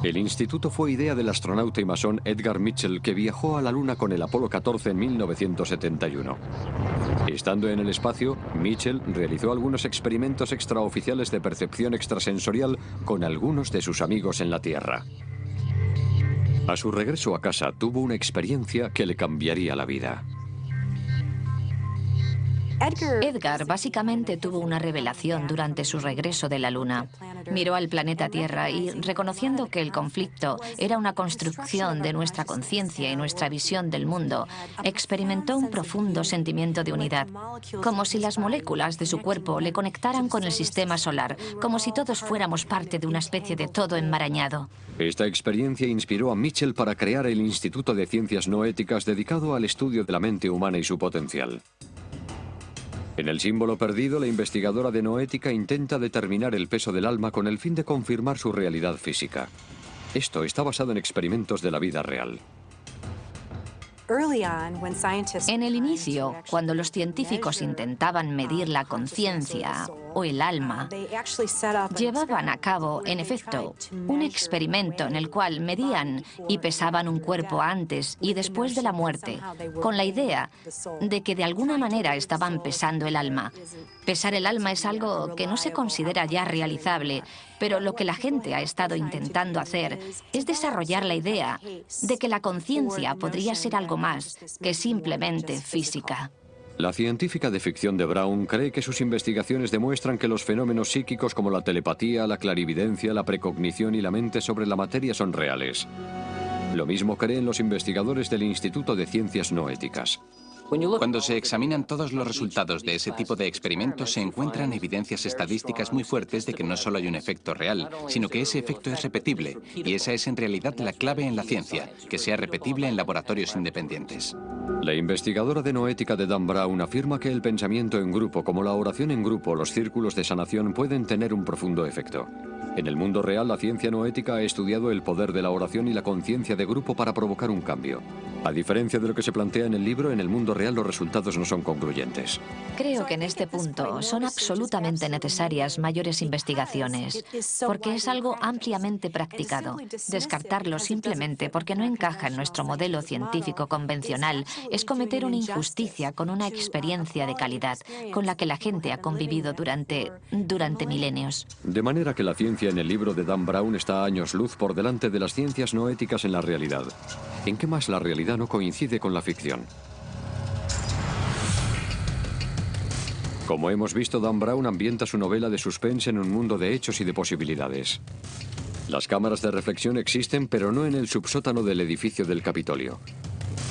El instituto fue idea del astronauta y masón Edgar Mitchell, que viajó a la Luna con el Apolo 14 en 1971. Estando en el espacio, Mitchell realizó algunos experimentos extraoficiales de percepción extrasensorial con algunos de sus amigos en la Tierra. A su regreso a casa, tuvo una experiencia que le cambiaría la vida. Edgar básicamente tuvo una revelación durante su regreso de la Luna. Miró al planeta Tierra y, reconociendo que el conflicto era una construcción de nuestra conciencia y nuestra visión del mundo, experimentó un profundo sentimiento de unidad, como si las moléculas de su cuerpo le conectaran con el sistema solar, como si todos fuéramos parte de una especie de todo enmarañado. Esta experiencia inspiró a Mitchell para crear el Instituto de Ciencias No Éticas dedicado al estudio de la mente humana y su potencial. En el símbolo perdido, la investigadora de noética intenta determinar el peso del alma con el fin de confirmar su realidad física. Esto está basado en experimentos de la vida real. En el inicio, cuando los científicos intentaban medir la conciencia o el alma, llevaban a cabo, en efecto, un experimento en el cual medían y pesaban un cuerpo antes y después de la muerte, con la idea de que de alguna manera estaban pesando el alma. Pesar el alma es algo que no se considera ya realizable, pero lo que la gente ha estado intentando hacer es desarrollar la idea de que la conciencia podría ser algo más que simplemente física. La científica de ficción de Brown cree que sus investigaciones demuestran que los fenómenos psíquicos como la telepatía, la clarividencia, la precognición y la mente sobre la materia son reales. Lo mismo creen los investigadores del Instituto de Ciencias No Éticas. Cuando se examinan todos los resultados de ese tipo de experimentos, se encuentran evidencias estadísticas muy fuertes de que no solo hay un efecto real, sino que ese efecto es repetible. Y esa es en realidad la clave en la ciencia, que sea repetible en laboratorios independientes. La investigadora de noética de Dan Brown afirma que el pensamiento en grupo, como la oración en grupo, los círculos de sanación, pueden tener un profundo efecto. En el mundo real, la ciencia noética ha estudiado el poder de la oración y la conciencia de grupo para provocar un cambio. A diferencia de lo que se plantea en el libro, en el mundo real los resultados no son congruentes. Creo que en este punto son absolutamente necesarias mayores investigaciones, porque es algo ampliamente practicado. Descartarlo simplemente porque no encaja en nuestro modelo científico convencional es cometer una injusticia con una experiencia de calidad con la que la gente ha convivido durante milenios. De manera que la ciencia en el libro de Dan Brown está a años luz por delante de las ciencias no éticas en la realidad. ¿En qué más la realidad no coincide con la ficción? Como hemos visto, Dan Brown ambienta su novela de suspense en un mundo de hechos y de posibilidades. Las cámaras de reflexión existen, pero no en el subsótano del edificio del Capitolio.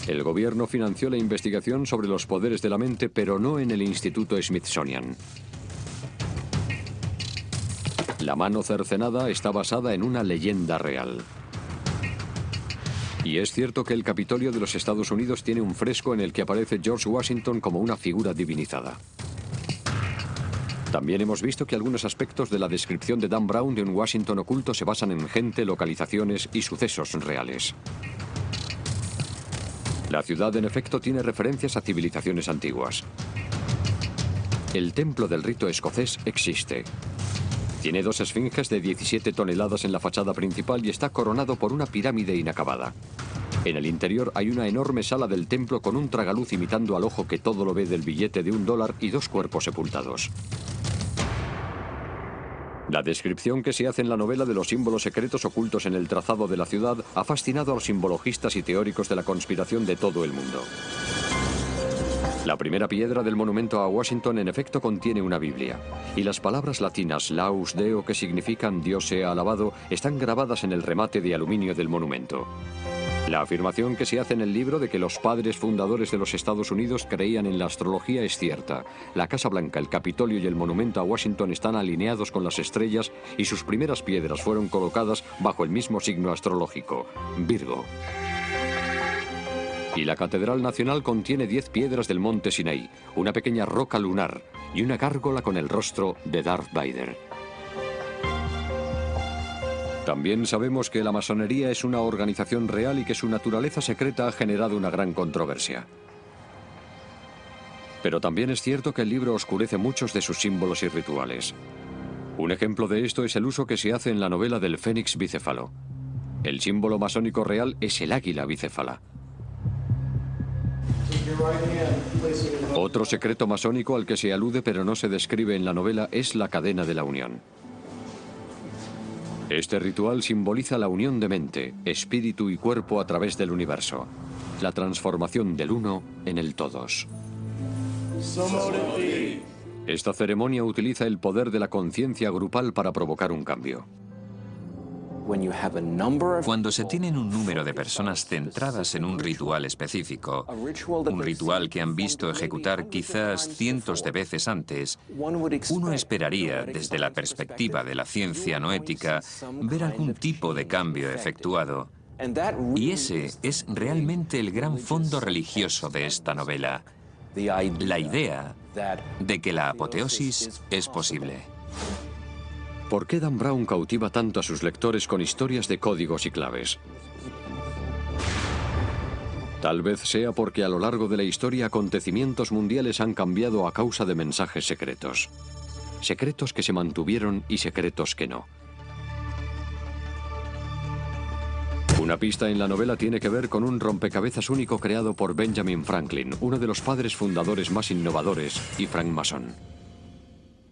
El gobierno financió la investigación sobre los poderes de la mente, pero no en el Instituto Smithsonian. La mano cercenada está basada en una leyenda real. Y es cierto que el Capitolio de los Estados Unidos tiene un fresco en el que aparece George Washington como una figura divinizada. También hemos visto que algunos aspectos de la descripción de Dan Brown de un Washington oculto se basan en gente, localizaciones y sucesos reales. La ciudad, en efecto, tiene referencias a civilizaciones antiguas. El templo del rito escocés existe. Tiene 2 esfinges de 17 toneladas en la fachada principal y está coronado por una pirámide inacabada. En el interior hay una enorme sala del templo con un tragaluz imitando al ojo que todo lo ve del billete de $1 y 2 cuerpos sepultados. La descripción que se hace en la novela de los símbolos secretos ocultos en el trazado de la ciudad ha fascinado a los simbologistas y teóricos de la conspiración de todo el mundo. La primera piedra del monumento a Washington en efecto contiene una Biblia, y las palabras latinas Laus Deo, que significan Dios sea alabado, están grabadas en el remate de aluminio del monumento. La afirmación que se hace en el libro de que los padres fundadores de los Estados Unidos creían en la astrología es cierta. La Casa Blanca, el Capitolio y el monumento a Washington están alineados con las estrellas y sus primeras piedras fueron colocadas bajo el mismo signo astrológico, Virgo. Y la Catedral Nacional contiene 10 piedras del monte Sinaí, una pequeña roca lunar y una gárgola con el rostro de Darth Vader. También sabemos que la masonería es una organización real y que su naturaleza secreta ha generado una gran controversia. Pero también es cierto que el libro oscurece muchos de sus símbolos y rituales. Un ejemplo de esto es el uso que se hace en la novela del Fénix bicéfalo. El símbolo masónico real es el águila bicéfala. Otro secreto masónico al que se alude pero no se describe en la novela es la cadena de la unión. Este ritual simboliza la unión de mente, espíritu y cuerpo a través del universo, la transformación del uno en el todos. Esta ceremonia utiliza el poder de la conciencia grupal para provocar un cambio. Cuando se tienen un número de personas centradas en un ritual específico, un ritual que han visto ejecutar quizás cientos de veces antes, uno esperaría, desde la perspectiva de la ciencia noética, ver algún tipo de cambio efectuado. Y ese es realmente el gran fondo religioso de esta novela, la idea de que la apoteosis es posible. ¿Por qué Dan Brown cautiva tanto a sus lectores con historias de códigos y claves? Tal vez sea porque a lo largo de la historia acontecimientos mundiales han cambiado a causa de mensajes secretos. Secretos que se mantuvieron y secretos que no. Una pista en la novela tiene que ver con un rompecabezas único creado por Benjamin Franklin, uno de los padres fundadores más innovadores y francmasón.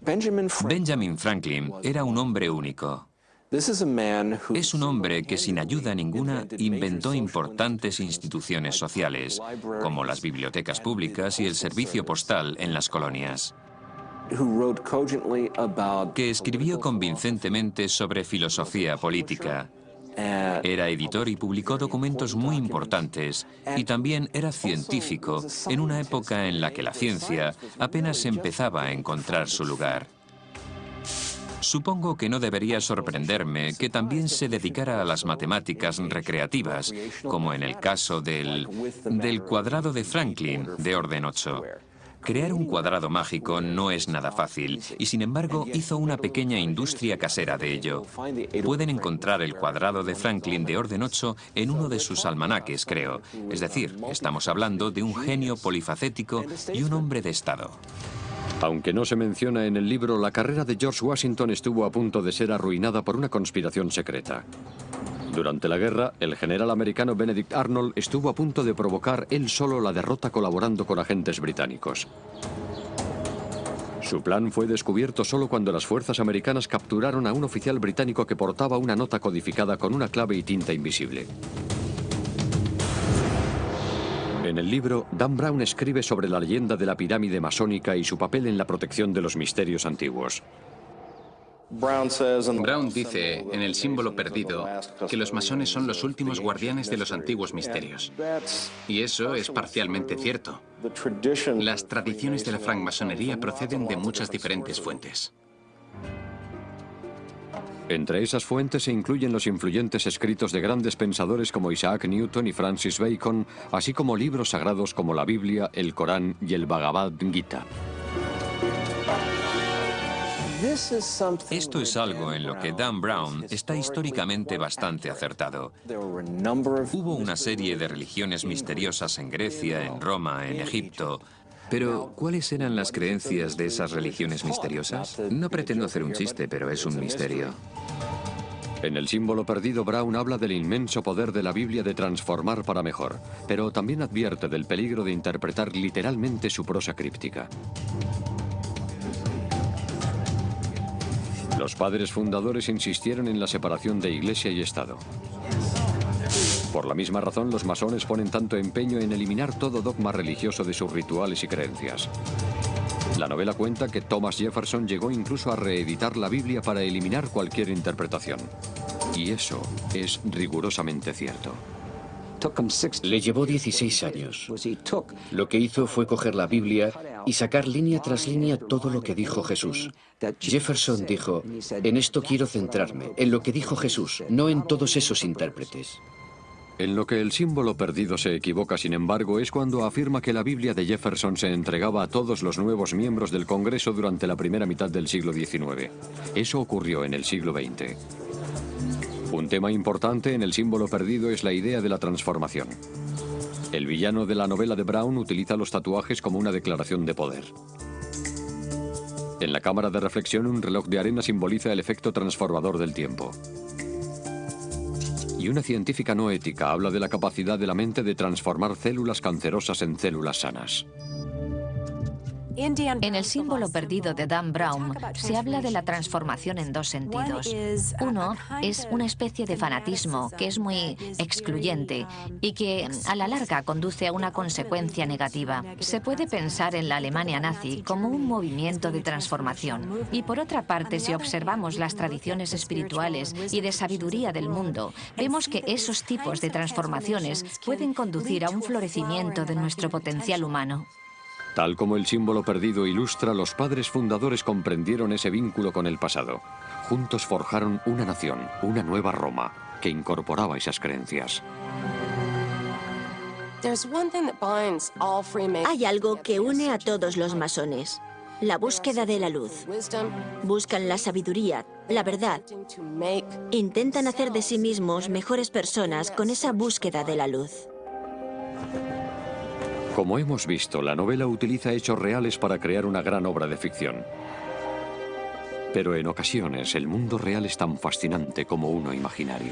Benjamin Franklin era un hombre único. Es un hombre que sin ayuda ninguna inventó importantes instituciones sociales, como las bibliotecas públicas y el servicio postal en las colonias. Que escribió convincentemente sobre filosofía política. Era editor y publicó documentos muy importantes, y también era científico en una época en la que la ciencia apenas empezaba a encontrar su lugar. Supongo que no debería sorprenderme que también se dedicara a las matemáticas recreativas, como en el caso del cuadrado de Franklin de orden 8. Crear un cuadrado mágico no es nada fácil, y sin embargo hizo una pequeña industria casera de ello. Pueden encontrar el cuadrado de Franklin de orden 8 en uno de sus almanaques, creo. Es decir, estamos hablando de un genio polifacético y un hombre de Estado. Aunque no se menciona en el libro, la carrera de George Washington estuvo a punto de ser arruinada por una conspiración secreta. Durante la guerra, el general americano Benedict Arnold estuvo a punto de provocar él solo la derrota colaborando con agentes británicos. Su plan fue descubierto solo cuando las fuerzas americanas capturaron a un oficial británico que portaba una nota codificada con una clave y tinta invisible. En el libro, Dan Brown escribe sobre la leyenda de la pirámide masónica y su papel en la protección de los misterios antiguos. Brown dice en El símbolo perdido que los masones son los últimos guardianes de los antiguos misterios. Y eso es parcialmente cierto. Las tradiciones de la francmasonería proceden de muchas diferentes fuentes. Entre esas fuentes se incluyen los influyentes escritos de grandes pensadores como Isaac Newton y Francis Bacon, así como libros sagrados como la Biblia, el Corán y el Bhagavad Gita. Esto es algo en lo que Dan Brown está históricamente bastante acertado. Hubo una serie de religiones misteriosas en Grecia, en Roma, en Egipto. Pero, ¿cuáles eran las creencias de esas religiones misteriosas? No pretendo hacer un chiste, pero es un misterio. En El símbolo perdido, Brown habla del inmenso poder de la Biblia de transformar para mejor, pero también advierte del peligro de interpretar literalmente su prosa críptica. Los padres fundadores insistieron en la separación de Iglesia y Estado. Por la misma razón, los masones ponen tanto empeño en eliminar todo dogma religioso de sus rituales y creencias. La novela cuenta que Thomas Jefferson llegó incluso a reeditar la Biblia para eliminar cualquier interpretación. Y eso es rigurosamente cierto. Le llevó 16 años. Lo que hizo fue coger la Biblia y sacar línea tras línea todo lo que dijo Jesús. Jefferson dijo, en esto quiero centrarme, en lo que dijo Jesús, no en todos esos intérpretes. En lo que El símbolo perdido se equivoca, sin embargo, es cuando afirma que la Biblia de Jefferson se entregaba a todos los nuevos miembros del Congreso durante la primera mitad del siglo XIX. Eso ocurrió en el siglo XX. Un tema importante en El símbolo perdido es la idea de la transformación. El villano de la novela de Brown utiliza los tatuajes como una declaración de poder. En la cámara de reflexión, un reloj de arena simboliza el efecto transformador del tiempo. Y una científica no ética habla de la capacidad de la mente de transformar células cancerosas en células sanas. En El símbolo perdido de Dan Brown se habla de la transformación en dos sentidos. Uno es una especie de fanatismo que es muy excluyente y que a la larga conduce a una consecuencia negativa. Se puede pensar en la Alemania nazi como un movimiento de transformación. Y por otra parte, si observamos las tradiciones espirituales y de sabiduría del mundo, vemos que esos tipos de transformaciones pueden conducir a un florecimiento de nuestro potencial humano. Tal como El símbolo perdido ilustra, los padres fundadores comprendieron ese vínculo con el pasado. Juntos forjaron una nación, una nueva Roma, que incorporaba esas creencias. Hay algo que une a todos los masones: la búsqueda de la luz. Buscan la sabiduría, la verdad. Intentan hacer de sí mismos mejores personas con esa búsqueda de la luz. Como hemos visto, la novela utiliza hechos reales para crear una gran obra de ficción. Pero en ocasiones el mundo real es tan fascinante como uno imaginario.